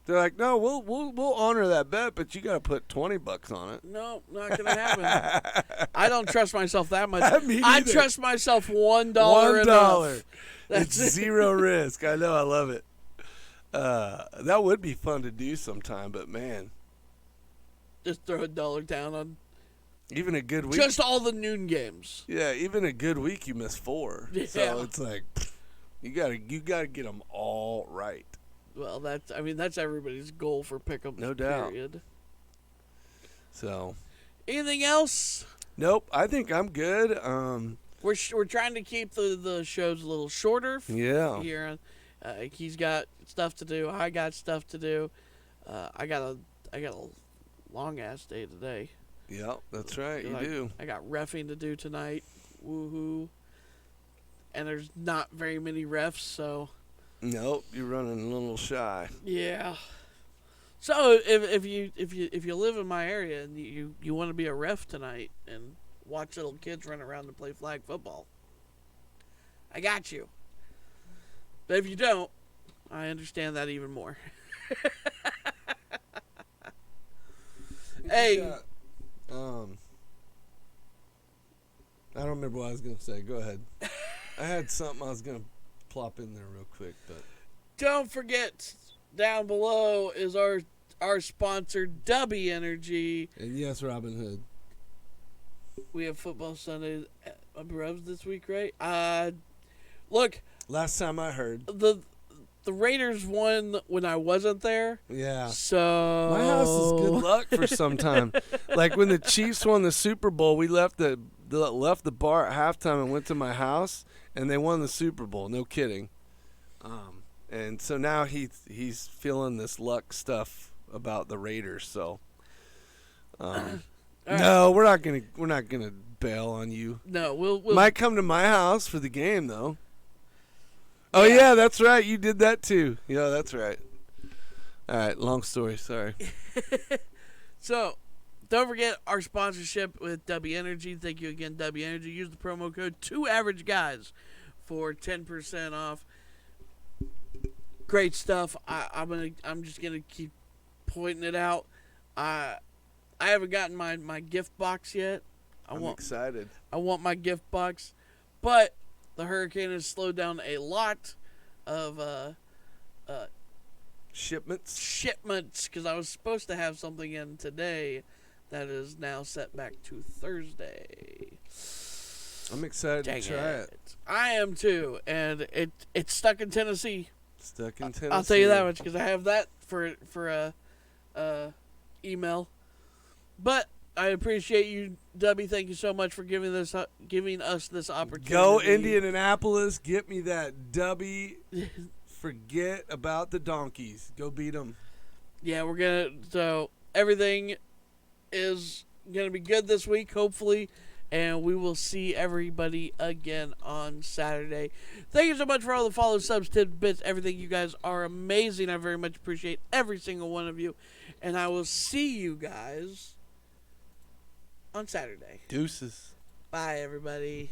They're like, no, we'll honor that bet, but you got to put $20 on it. No, not gonna happen. I don't trust myself that much. Me I neither. trust myself $1. $1. That's it's zero risk. I know. I love it. That would be fun to do sometime, but man, just throw $1 down on even a good week. just all the noon games. Yeah, even a good week, you miss 4. Yeah. So it's like you gotta get them all right. Well, that's everybody's goal for pick'em. No doubt. Period. So, anything else? Nope. I think I'm good. We're trying to keep the shows a little shorter. Yeah. Here, he's got stuff to do. I got stuff to do. I got a long ass day today. Yeah, that's right. You do. I got reffing to do tonight. Woohoo! And there's not very many refs, so. Nope, you're running a little shy. Yeah. So if you live in my area and you want to be a ref tonight and watch little kids run around and play flag football, I got you. But if you don't, I understand that even more. Hey. I don't remember what I was gonna say. Go ahead. I had something I was gonna plop in there real quick, but don't forget, down below is our sponsor, Dubby Energy. And yes, Robin Hood. We have football Sunday at Rubs this week, right? Look. Last time I heard, the Raiders won when I wasn't there. Yeah. So my house is good luck for some time. Like when the Chiefs won the Super Bowl, we left the bar at halftime and went to my house, and they won the Super Bowl. No kidding. And so now he's feeling this luck stuff about the Raiders. So, no, we're not gonna bail on you. No, we'll might come to my house for the game though. Oh yeah, that's right. You did that too. Yeah, that's right. All right, long story. Sorry. So, don't forget our sponsorship with W Energy. Thank you again, W Energy. Use the promo code 2AverageGuys for 10% off. Great stuff. I'm just gonna keep pointing it out. I haven't gotten my gift box yet. I'm excited. I want my gift box, but the hurricane has slowed down a lot of shipments because I was supposed to have something in today that is now set back to Thursday. I'm excited to try it. I am too, and it's stuck in Tennessee. Stuck in Tennessee. I'll tell you that much because I have that for email. But I appreciate you, Dubby. Thank you so much for giving us this opportunity. Go Indianapolis. Get me that Dubby. Forget about the donkeys. Go beat them. Yeah, so everything is going to be good this week, hopefully. And we will see everybody again on Saturday. Thank you so much for all the follow, subs, tidbits, everything. You guys are amazing. I very much appreciate every single one of you. And I will see you guys on Saturday. Deuces. Bye, everybody.